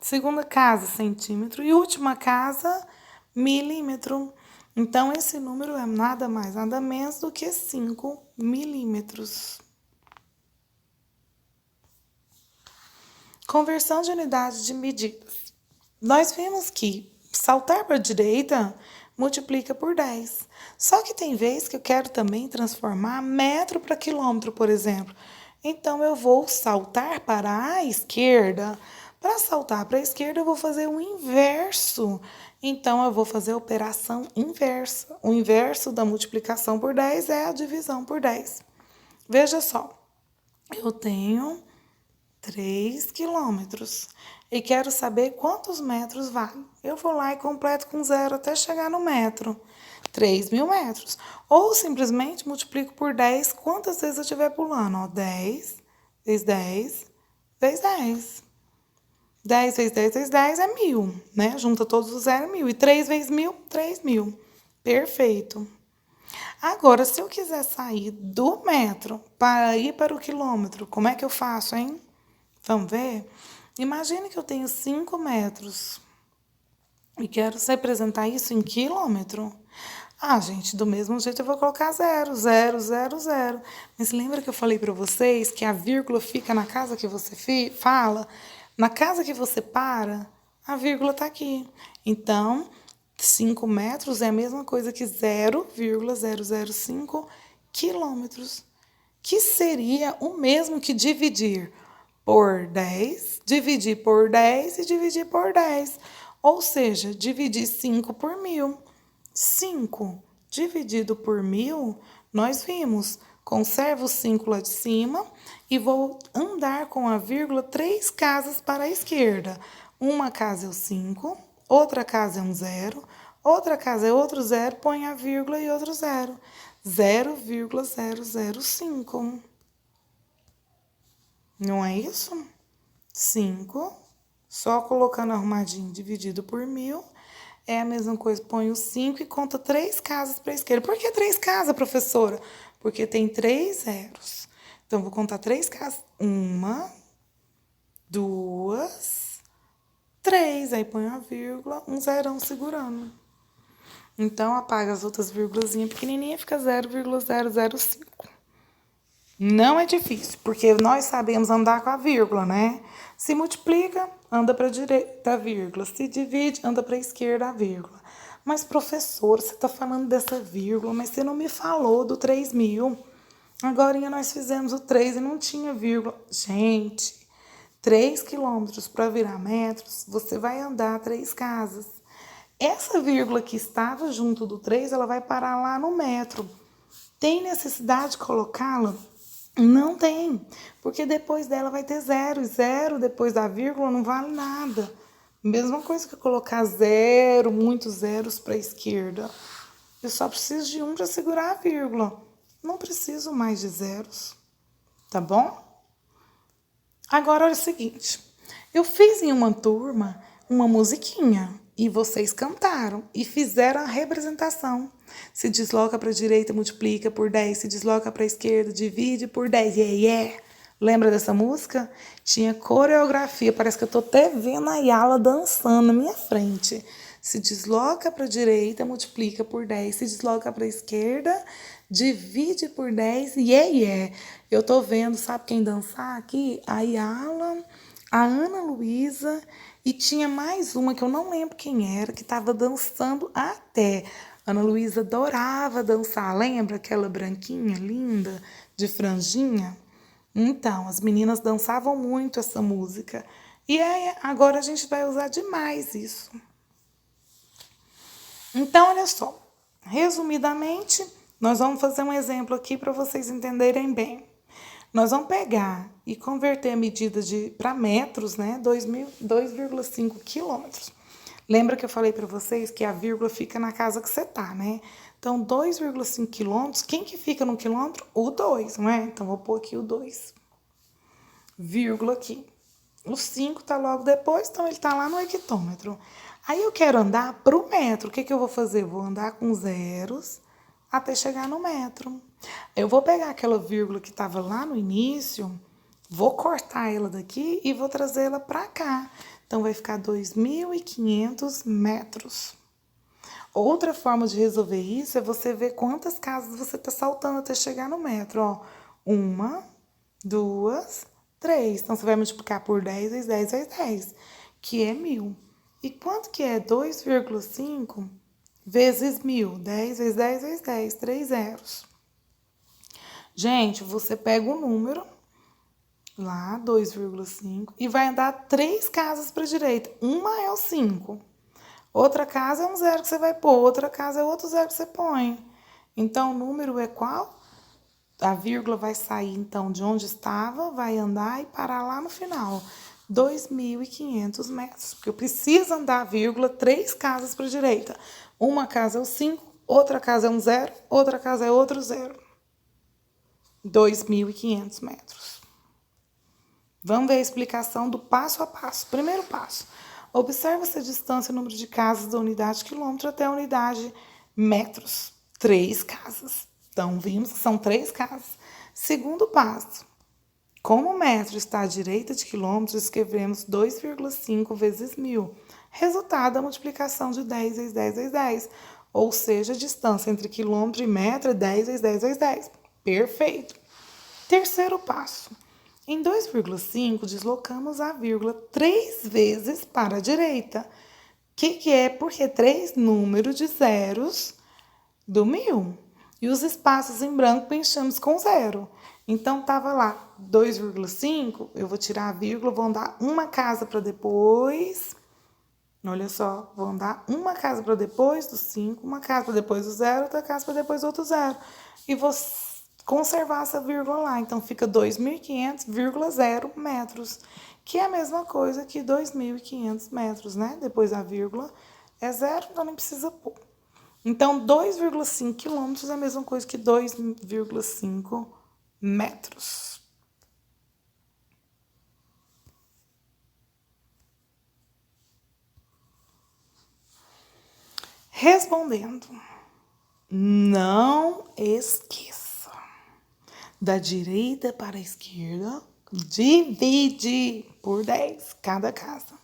Segunda casa, centímetro. E última casa, milímetro. Então, esse número é nada mais, nada menos do que 5 milímetros. Conversão de unidades de medidas. Nós vimos que saltar para a direita multiplica por 10. Só que tem vezes que eu quero também transformar metro para quilômetro, por exemplo. Então, eu vou saltar para a esquerda. Para saltar para a esquerda, eu vou fazer o inverso. Então, eu vou fazer a operação inversa. O inverso da multiplicação por 10 é a divisão por 10. Veja só, eu tenho 3 quilômetros e quero saber quantos metros vale. Eu vou lá e completo com 0 até chegar no metro. 3.000 metros. Ou simplesmente multiplico por 10 quantas vezes eu estiver pulando. Ó, 10 vezes 10 vezes 10. 10 vezes 10 vezes 10 é 1.000, né? Junta todos os 0 é 1.000. E 3 vezes 1.000, 3.000. Perfeito. Agora, se eu quiser sair do metro para ir para o quilômetro, como é que eu faço, hein? Vamos ver? Imagine que eu tenho 5 metros e quero representar isso em quilômetro. Ah, gente, do mesmo jeito eu vou colocar 0, 0, 0, 0. Mas lembra que eu falei para vocês que a vírgula fica na casa que você fala? Na casa que você para, a vírgula está aqui. Então, 5 metros é a mesma coisa que 0,005 quilômetros, que seria o mesmo que dividir por 10, dividir por 10 e dividir por 10. Ou seja, dividir 5 por 1.000. 5 dividido por 1.000, nós vimos. Conservo o 5 lá de cima e vou andar com a vírgula 3 casas para a esquerda. Uma casa é o 5, outra casa é um 0, outra casa é outro 0, põe a vírgula e outro 0. 0,005. Não é isso? 5, só colocando arrumadinho dividido por 1.000, é a mesma coisa, põe o 5 e conta 3 casas para a esquerda. Por que 3 casas, professora? Porque tem 3 zeros. Então, vou contar 3 casas. 1, 2, 3. Aí põe a vírgula, um zerão segurando. Então, apaga as outras vírgulazinhas pequenininhas, fica 0,005. Não é difícil, porque nós sabemos andar com a vírgula, né? Se multiplica, anda para a direita a vírgula. Se divide, anda para a esquerda a vírgula. Mas, professor, você está falando dessa vírgula, mas você não me falou do 3.000. Agora nós fizemos o 3 e não tinha vírgula. Gente, 3 quilômetros para virar metros, você vai andar 3 casas. Essa vírgula que estava junto do 3, ela vai parar lá no metro. Tem necessidade de colocá-la? Não tem, porque depois dela vai ter 0. 0 depois da vírgula não vale nada. Mesma coisa que colocar 0, muitos zeros para a esquerda. Eu só preciso de um para segurar a vírgula. Não preciso mais de zeros, tá bom? Agora, olha o seguinte. Eu fiz em uma turma uma musiquinha e vocês cantaram e fizeram a representação. Se desloca para a direita, multiplica por 10. Se desloca para a esquerda, divide por 10. Yeah. Lembra dessa música? Tinha coreografia. Parece que eu tô até vendo a Yala dançando na minha frente. Se desloca para a direita, multiplica por 10. Se desloca para a esquerda, divide por 10. Yeah. Eu tô vendo, sabe quem dançar aqui? A Yala, a Ana Luísa e tinha mais uma que eu não lembro quem era, que estava dançando até. Ana Luísa adorava dançar, lembra aquela branquinha linda de franjinha? Então, as meninas dançavam muito essa música. E aí, agora a gente vai usar demais isso. Então, olha só. Resumidamente, nós vamos fazer um exemplo aqui para vocês entenderem bem. Nós vamos pegar e converter a medida para metros, né? 2,5 quilômetros. Lembra que eu falei para vocês que a vírgula fica na casa que você tá, né? Então, 2,5 quilômetros, quem que fica no quilômetro? O 2, não é? Então, vou pôr aqui o 2. Vírgula aqui. O 5 tá logo depois, então ele tá lá no hectômetro. Aí eu quero andar pro metro. O que que eu vou fazer? Vou andar com zeros até chegar no metro. Eu vou pegar aquela vírgula que estava lá no início, vou cortar ela daqui e vou trazer ela para cá. Então, vai ficar 2.500 metros. Outra forma de resolver isso é você ver quantas casas você está saltando até chegar no metro. Ó, 1, 2, 3. Então, você vai multiplicar por 10 vezes 10 vezes 10, que é 1.000. E quanto que é 2,5 vezes 1.000? 10 vezes 10 vezes 10, 3 zeros. Gente, você pega o número, lá, 2,5, e vai andar 3 casas para a direita. Uma é o 5. Outra casa é um zero que você vai pôr. Outra casa é outro zero que você põe. Então, o número é qual? A vírgula vai sair, então, de onde estava, vai andar e parar lá no final. 2.500 metros. Porque eu preciso andar, vírgula, 3 casas para a direita. Uma casa é o 5, outra casa é um zero, outra casa é outro zero. 2.500 metros. Vamos ver a explicação do passo a passo. Primeiro passo. Observe essa distância, número de casas da unidade quilômetro até a unidade metros. 3 casas. Então, vimos que são 3 casas. Segundo passo. Como o metro está à direita de quilômetros, escrevemos 2,5 vezes 1.000. Resultado da multiplicação de 10 vezes 10 vezes 10. Ou seja, a distância entre quilômetro e metro é 10 vezes 10 vezes 10. Perfeito. Terceiro passo. Em 2,5, deslocamos a vírgula 3 vezes para a direita. O que é? Porque 3 número de zeros do 1.000. E os espaços em branco preenchemos com 0. Então, estava lá 2,5, eu vou tirar a vírgula, vou andar uma casa para depois. Olha só, vou andar uma casa para depois do 5, uma casa para depois do 0, outra casa para depois do outro 0. E vou conservar essa vírgula lá. Então, fica 2.500,0 metros, que é a mesma coisa que 2.500 metros, né? Depois da vírgula é 0, então nem precisa pôr. Então, 2,5 quilômetros é a mesma coisa que 2,5 metros. Respondendo, não esqueça, da direita para a esquerda, divide por 10 cada casa.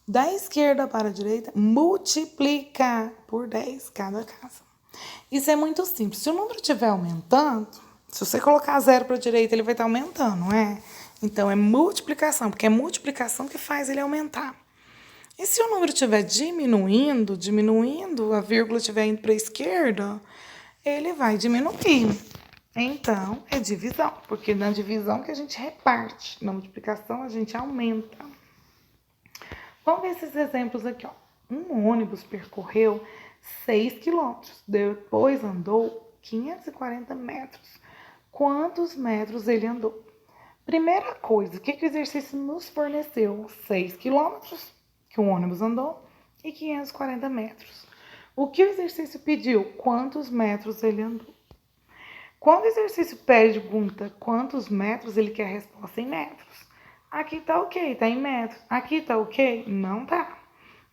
Da esquerda para a direita, multiplica por 10 cada casa. Isso é muito simples. Se o número estiver aumentando, se você colocar 0 para a direita, ele vai estar aumentando, não é? Então, é multiplicação, porque é multiplicação que faz ele aumentar. E se o número estiver diminuindo, a vírgula estiver indo para a esquerda, ele vai diminuir. Então, é divisão, porque na divisão que a gente reparte, na multiplicação a gente aumenta. Vamos ver esses exemplos aqui, ó. Um ônibus percorreu 6 quilômetros, depois andou 540 metros. Quantos metros ele andou? Primeira coisa, o que o exercício nos forneceu? 6 quilômetros, que o ônibus andou, e 540 metros. O que o exercício pediu? Quantos metros ele andou? Quando o exercício pergunta quantos metros, ele quer a resposta em metros. Aqui tá ok, tá em metros. Aqui tá ok? Não tá.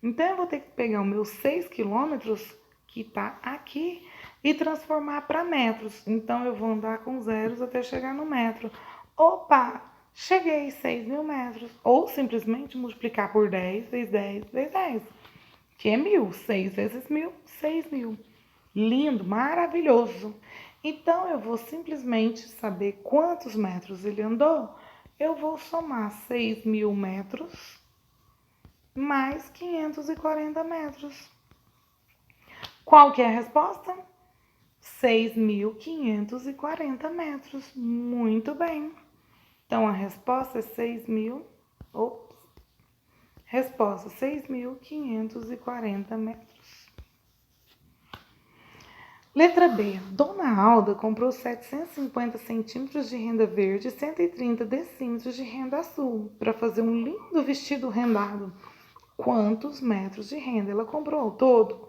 Então, eu vou ter que pegar os meus 6 quilômetros, que tá aqui, e transformar para metros. Então, eu vou andar com zeros até chegar no metro. Opa! Cheguei 6.000 metros. Ou simplesmente multiplicar por 10 vezes 10 vezes 10. Que é 1.000. 6 vezes 1.000, 6.000. Lindo, maravilhoso. Então, eu vou simplesmente saber quantos metros ele andou. Eu vou somar 6.000 metros mais 540 metros. Qual que é a resposta? 6.540 metros. Muito bem. Então, a resposta é 6.000... Ops. Resposta, 6.540 metros. Letra B. Dona Alda comprou 750 centímetros de renda verde e 130 decímetros de renda azul para fazer um lindo vestido rendado. Quantos metros de renda ela comprou ao todo?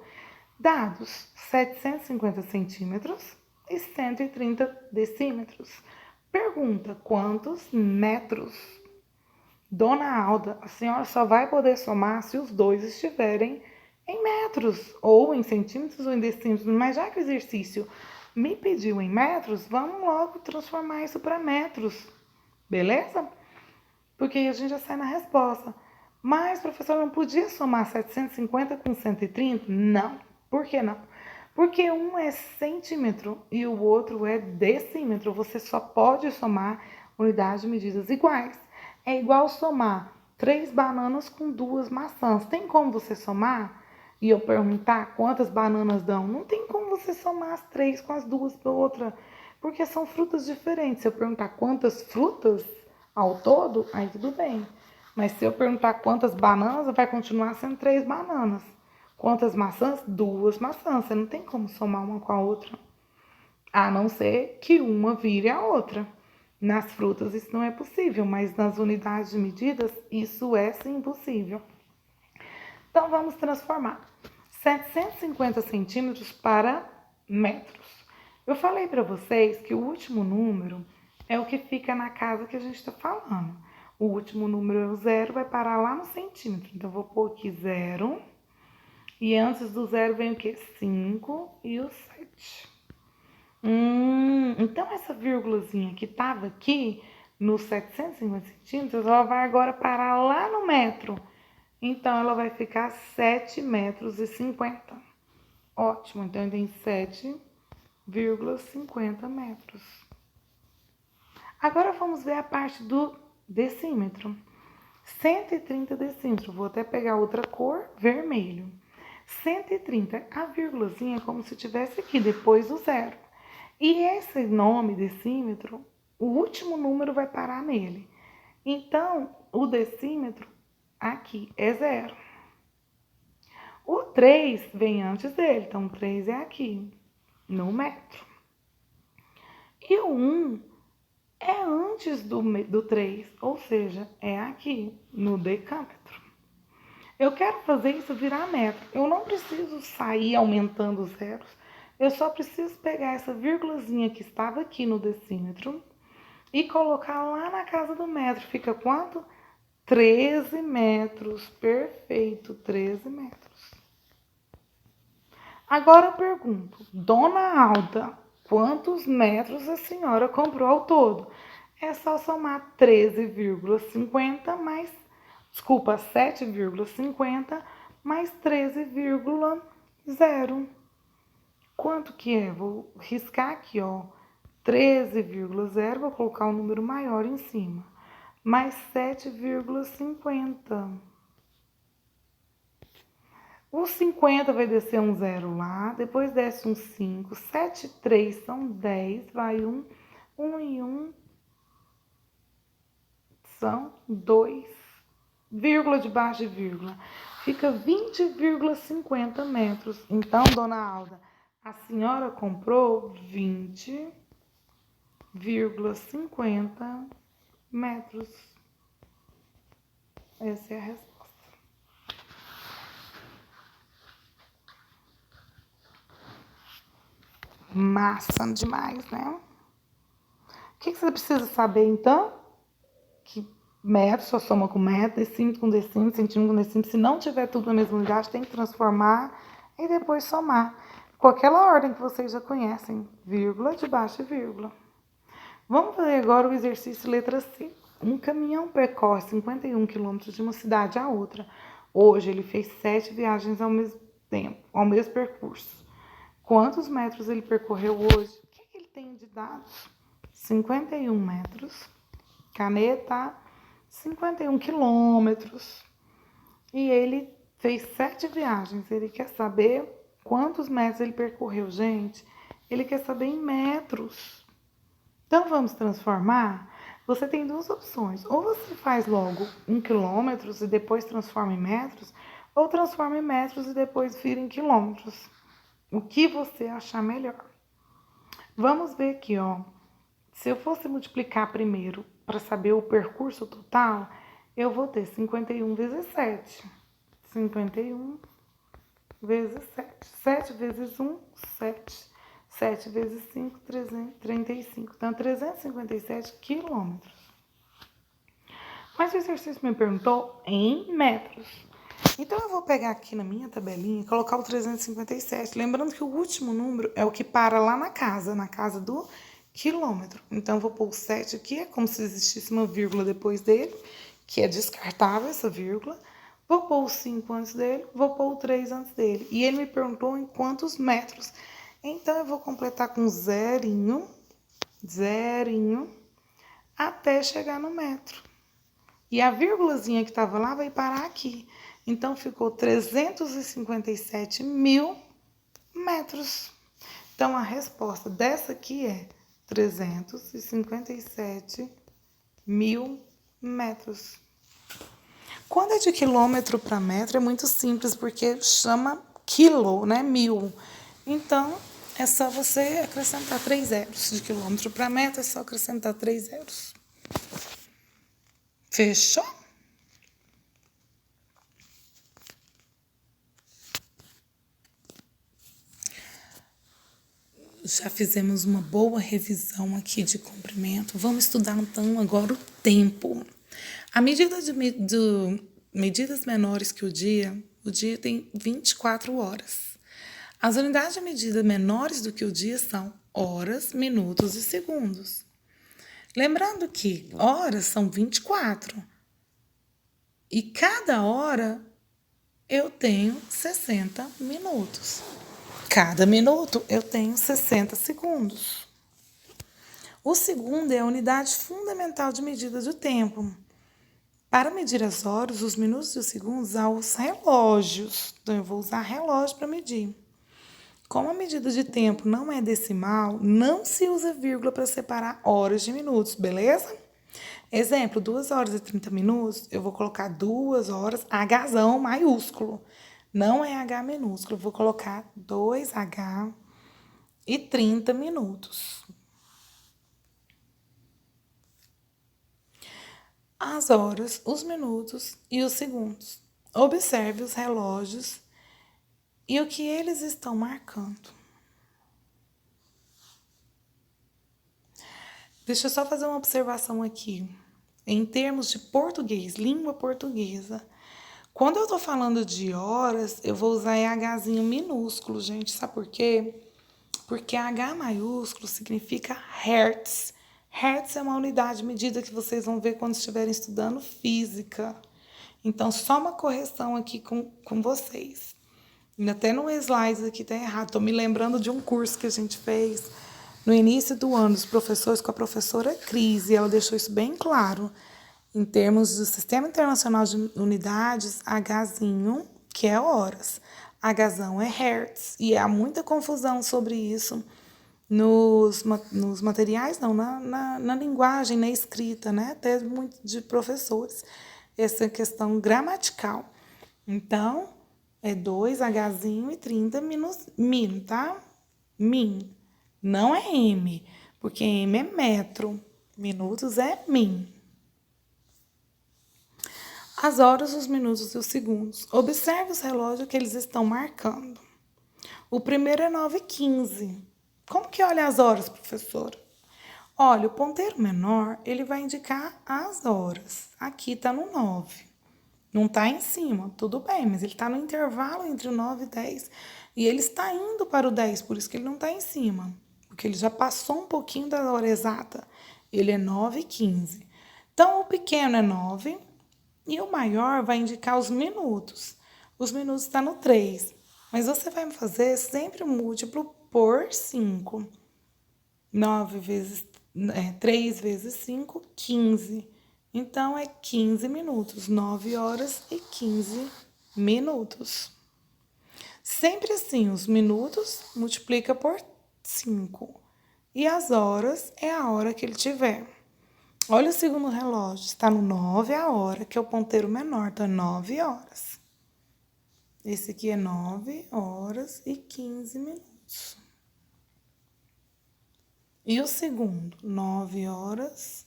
Dados 750 centímetros e 130 decímetros. Pergunta: quantos metros? Dona Alda, a senhora só vai poder somar se os dois estiverem em metros, ou em centímetros ou em decímetros, mas já que o exercício me pediu em metros, vamos logo transformar isso para metros, beleza? Porque aí a gente já sai na resposta. Mas, professor, não podia somar 750 com 130? Não. Por que não? Porque um é centímetro e o outro é decímetro. Você só pode somar unidades de medidas iguais. É igual somar 3 bananas com 2 maçãs. Tem como você somar e eu perguntar quantas bananas dão? Não tem como você somar as 3 com as 2 da outra, porque são frutas diferentes. Se eu perguntar quantas frutas ao todo, aí tudo bem. Mas se eu perguntar quantas bananas, vai continuar sendo 3 bananas. Quantas maçãs? 2 maçãs. Você não tem como somar uma com a outra. A não ser que uma vire a outra. Nas frutas isso não é possível, mas nas unidades de medidas isso é sim possível. Então vamos transformar 750 centímetros para metros. Eu falei para vocês que o último número é o que fica na casa que a gente está falando. O último número é o zero, vai parar lá no centímetro. Então, eu vou pôr aqui 0. E antes do zero vem o quê? 5 e o 7. Então, essa vírgulazinha que estava aqui nos 750 centímetros, ela vai agora parar lá no metro. Então, ela vai ficar 7 metros e 50. Ótimo, então tem 7,50 metros. Agora vamos ver a parte do decímetro. 130 decímetros. Vou até pegar outra cor, vermelho. 130, a vírgulazinha é como se tivesse aqui, depois do zero. E esse nome decímetro, o último número vai parar nele. Então, o decímetro aqui é 0. O 3 vem antes dele, então o 3 é aqui, no metro. E o 1 é antes do 3, ou seja, é aqui, no decâmetro. Eu quero fazer isso virar metro. Eu não preciso sair aumentando os zeros. Eu só preciso pegar essa vírgulazinha que estava aqui no decímetro e colocar lá na casa do metro. Fica quanto? 13 metros. Perfeito, 13 metros. Agora eu pergunto, Dona Alda, quantos metros a senhora comprou ao todo? É só somar 13,50 mais, 7,50 mais 13,0. Quanto que é? Vou riscar aqui, ó, 13,0, vou colocar um número maior em cima, mais 7,50. O 50 vai descer um 0 lá, depois desce um 5, 7 e 3 são 10, vai 1, 1 e 1 são 2, vírgula debaixo de vírgula, fica 20,50 metros. Então, Dona Alda, a senhora comprou 20,50 metros. Essa é a resposta. Massa demais, né? O que você precisa saber, então? Que metro só soma com metro, decímetro com decímetro, centímetro com decímetro. Se não tiver tudo na mesma unidade, tem que transformar e depois somar. Com aquela ordem que vocês já conhecem, vírgula, debaixo de vírgula. Vamos fazer agora o exercício letra C. Um caminhão percorre 51 quilômetros de uma cidade à outra. Hoje ele fez 7 viagens ao mesmo tempo, ao mesmo percurso. Quantos metros ele percorreu hoje? O que ele tem de dados? 51 metros. Caneta, 51 quilômetros. E ele fez 7 viagens. Ele quer saber quantos metros ele percorreu, gente. Ele quer saber em metros. Então, vamos transformar? Você tem duas opções. Ou você faz logo 1 quilômetro e depois transforma em metros, ou transforma em metros e depois vira em quilômetros. O que você achar melhor. Vamos ver aqui, ó. Se eu fosse multiplicar primeiro para saber o percurso total, eu vou ter 51 vezes 7. 51 vezes 7. 7 vezes 1, 7. 7 vezes 5, 335. Então, 357 quilômetros. Mas o exercício me perguntou em metros. Então, eu vou pegar aqui na minha tabelinha e colocar o 357. Lembrando que o último número é o que para lá na casa do quilômetro. Então, eu vou pôr o 7 aqui, é como se existisse uma vírgula depois dele, que é descartável essa vírgula. Vou pôr o 5 antes dele, vou pôr o 3 antes dele. E ele me perguntou em quantos metros. Então, eu vou completar com zerinho, até chegar no metro. E a vírgulazinha que estava lá vai parar aqui. Então, ficou 357 mil metros. Então, a resposta dessa aqui é 357 mil metros. Quando é de quilômetro para metro, é muito simples, porque chama quilo, né? Mil. Então, é só você acrescentar 3 zeros. De quilômetro para metro, é só acrescentar 3 zeros. Fechou? Já fizemos uma boa revisão aqui de comprimento. Vamos estudar, então, agora o tempo. A medida de medidas menores que o dia tem 24 horas. As unidades de medida menores do que o dia são horas, minutos e segundos. Lembrando que horas são 24. E cada hora eu tenho 60 minutos. Cada minuto eu tenho 60 segundos. O segundo é a unidade fundamental de medida do tempo. Para medir as horas, os minutos e os segundos, há os relógios. Então, eu vou usar relógio para medir. Como a medida de tempo não é decimal, não se usa vírgula para separar horas de minutos, beleza? Exemplo, 2 horas e 30 minutos, eu vou colocar 2 horas, Hzão maiúsculo. Não é H minúsculo, eu vou colocar 2H e 30 minutos. As horas, os minutos e os segundos. Observe os relógios e o que eles estão marcando. Deixa eu só fazer uma observação aqui. Em termos de português, língua portuguesa, quando eu tô falando de horas, eu vou usar Hzinho minúsculo, gente. Sabe por quê? Porque H maiúsculo significa hertz. Hertz é uma unidade de medida que vocês vão ver quando estiverem estudando física. Então, só uma correção aqui com vocês. Até no slide aqui tá errado. Estou me lembrando de um curso que a gente fez no início do ano, dos professores, com a professora Cris, e ela deixou isso bem claro. Em termos do Sistema Internacional de Unidades, Hzinho, que é horas. Hzão é hertz. E há muita confusão sobre isso nos materiais, não, na linguagem, na escrita, né? Até muito de professores. Essa questão gramatical. Então, é 2Hzinho e 30 min, tá? Min. Não é M, porque M é metro. Minutos é min. As horas, os minutos e os segundos. Observe os relógios que eles estão marcando. O primeiro é 9h15. Como que olha as horas, professora? Olha, o ponteiro menor, ele vai indicar as horas. Aqui está no 9. Não está em cima, tudo bem, mas ele está no intervalo entre o 9 e 10. E ele está indo para o 10, por isso que ele não está em cima. Porque ele já passou um pouquinho da hora exata. Ele é 9h15. Então, o pequeno é 9 e o maior vai indicar os minutos. Os minutos estão no 3. Mas você vai fazer sempre o múltiplo por 5. 3 vezes 5, 15. Então, é 15 minutos. 9 horas e 15 minutos. Sempre assim, os minutos multiplica por 5. E as horas é a hora que ele tiver. Olha o segundo relógio. Está no 9 a hora, que é o ponteiro menor. Então, é 9 horas. Esse aqui é 9 horas e 15 minutos. E o segundo, 9 horas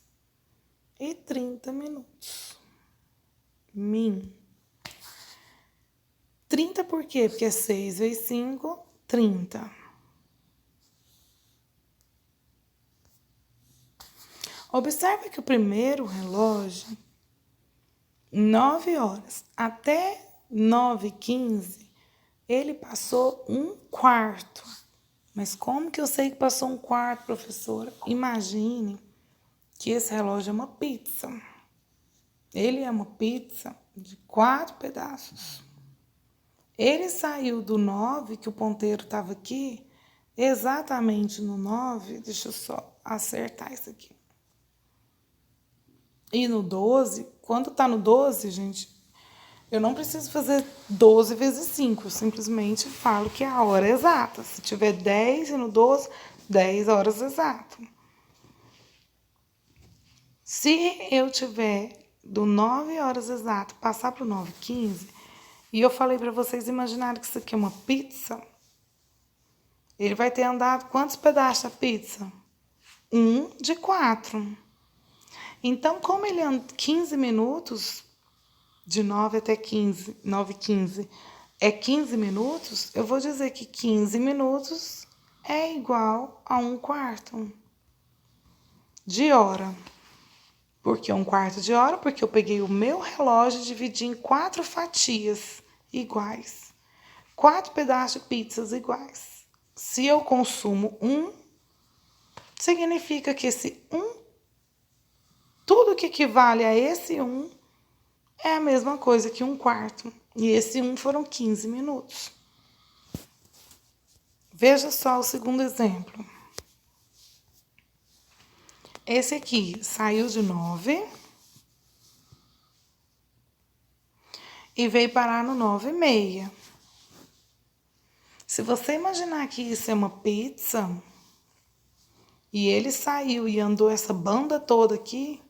e 30 minutos. 30 por quê? Porque é 6 vezes 5, 30. Observe que o primeiro relógio, 9 horas até 9h15, ele passou 1/4. Mas como que eu sei que passou 1/4, professora? Imagine que esse relógio é uma pizza. Ele é uma pizza de 4 pedaços. Ele saiu do 9, que o ponteiro estava aqui, exatamente no 9. Deixa eu só acertar isso aqui. E no 12, quando está no 12, gente, eu não preciso fazer 12 vezes 5. Eu simplesmente falo que é a hora exata. Se tiver 10 e no 12, 10 horas exatas. Se eu tiver do 9 horas exatas passar para o 9h15, e eu falei para vocês imaginarem que isso aqui é uma pizza, ele vai ter andado quantos pedaços a pizza? 1 de 4. Então, como ele anda 15 minutos, de 9 até 15, 9h15, é 15 minutos, eu vou dizer que 15 minutos é igual a 1/4 de hora. Por que 1/4 de hora? Porque eu peguei o meu relógio e dividi em 4 fatias iguais. 4 pedaços de pizzas iguais. Se eu consumo 1, significa que esse 1, tudo que equivale a esse 1, é a mesma coisa que 1/4. E esse 1 foram 15 minutos. Veja só o segundo exemplo. Esse aqui saiu de 9 e veio parar no 9h30. Se você imaginar que isso é uma pizza, e ele saiu e andou essa banda toda aqui,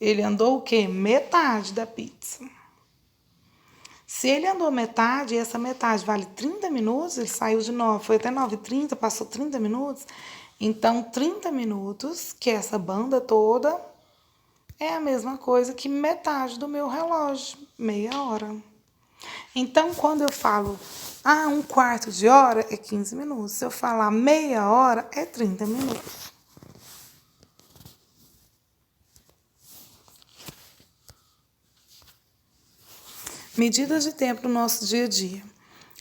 ele andou o quê? Metade da pizza. Se ele andou metade, e essa metade vale 30 minutos, ele saiu de 9, foi até 9h30, passou 30 minutos. Então, 30 minutos, que é essa banda toda, é a mesma coisa que metade do meu relógio, meia hora. Então, quando eu falo, 1/4 de hora, é 15 minutos. Se eu falar meia hora, é 30 minutos. Medidas de tempo no nosso dia a dia.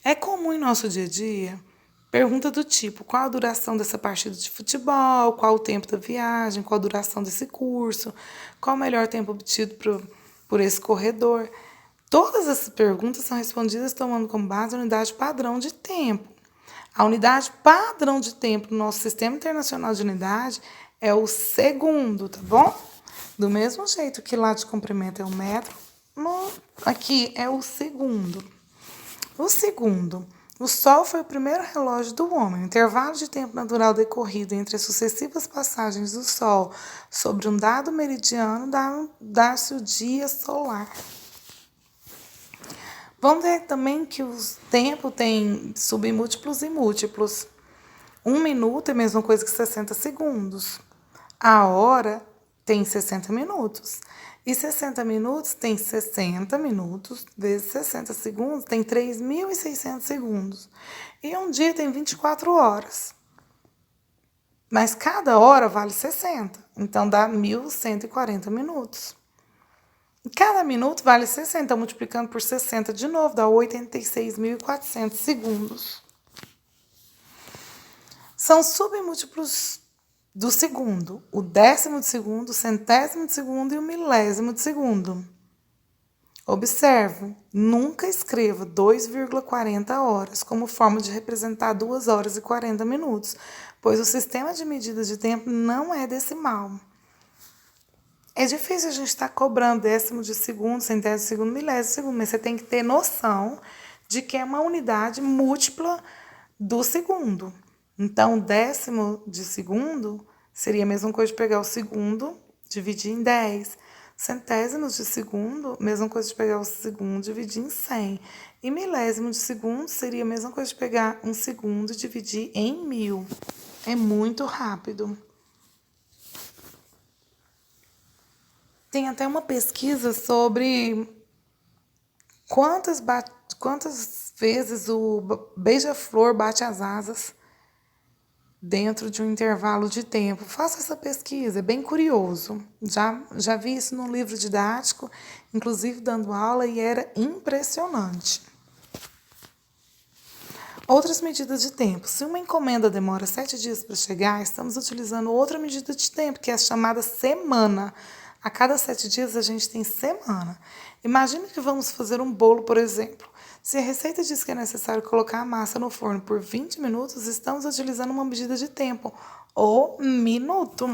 É comum em nosso dia a dia pergunta do tipo: qual a duração dessa partida de futebol, qual o tempo da viagem, qual a duração desse curso, qual o melhor tempo obtido por esse corredor. Todas essas perguntas são respondidas tomando como base a unidade padrão de tempo. A unidade padrão de tempo no nosso Sistema Internacional de Unidade é o segundo, tá bom? Do mesmo jeito que lá de comprimento é o metro, aqui é o segundo. O segundo, o Sol foi o primeiro relógio do homem. O intervalo de tempo natural decorrido entre as sucessivas passagens do Sol sobre um dado meridiano dá-se o dia solar. Vamos ver também que o tempo tem submúltiplos e múltiplos. 1 minuto é a mesma coisa que 60 segundos. A hora tem 60 minutos. E 60 minutos tem 60 minutos vezes 60 segundos, tem 3.600 segundos. E um dia tem 24 horas. Mas cada hora vale 60, então dá 1.140 minutos. Cada minuto vale 60, multiplicando por 60 de novo, dá 86.400 segundos. São submúltiplos do segundo, o décimo de segundo, o centésimo de segundo e o milésimo de segundo. Observe, nunca escreva 2,40 horas como forma de representar 2 horas e 40 minutos, pois o sistema de medida de tempo não é decimal. É difícil a gente estar cobrando décimo de segundo, centésimo de segundo, milésimo de segundo, mas você tem que ter noção de que é uma unidade múltipla do segundo. Então, décimo de segundo seria a mesma coisa de pegar o segundo, dividir em 10. Centésimos de segundo, mesma coisa de pegar o segundo, dividir em 100. E milésimo de segundo seria a mesma coisa de pegar um segundo e dividir em 1000. É muito rápido. Tem até uma pesquisa sobre quantas vezes o beija-flor bate as asas dentro de um intervalo de tempo. Faça essa pesquisa, é bem curioso. Já vi isso num livro didático, inclusive dando aula, e era impressionante. Outras medidas de tempo. Se uma encomenda demora 7 dias para chegar, estamos utilizando outra medida de tempo, que é a chamada semana. A cada 7 dias a gente tem semana. Imagine que vamos fazer um bolo, por exemplo. Se a receita diz que é necessário colocar a massa no forno por 20 minutos, estamos utilizando uma medida de tempo, ou minuto.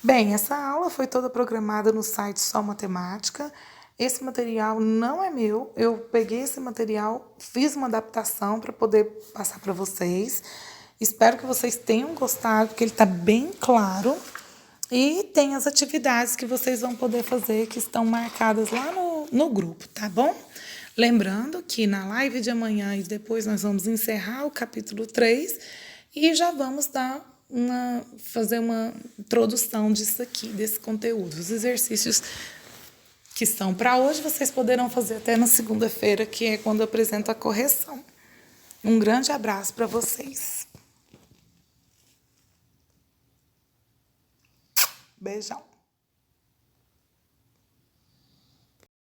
Bem, essa aula foi toda programada no site Só Matemática. Esse material não é meu, eu peguei esse material, fiz uma adaptação para poder passar para vocês. Espero que vocês tenham gostado, porque ele está bem claro. E tem as atividades que vocês vão poder fazer, que estão marcadas lá no grupo, tá bom? Lembrando que na live de amanhã e depois nós vamos encerrar o capítulo 3 e já vamos fazer uma introdução disso aqui, desse conteúdo. Os exercícios que estão para hoje, vocês poderão fazer até na segunda-feira, que é quando eu apresento a correção. Um grande abraço para vocês. Beijão.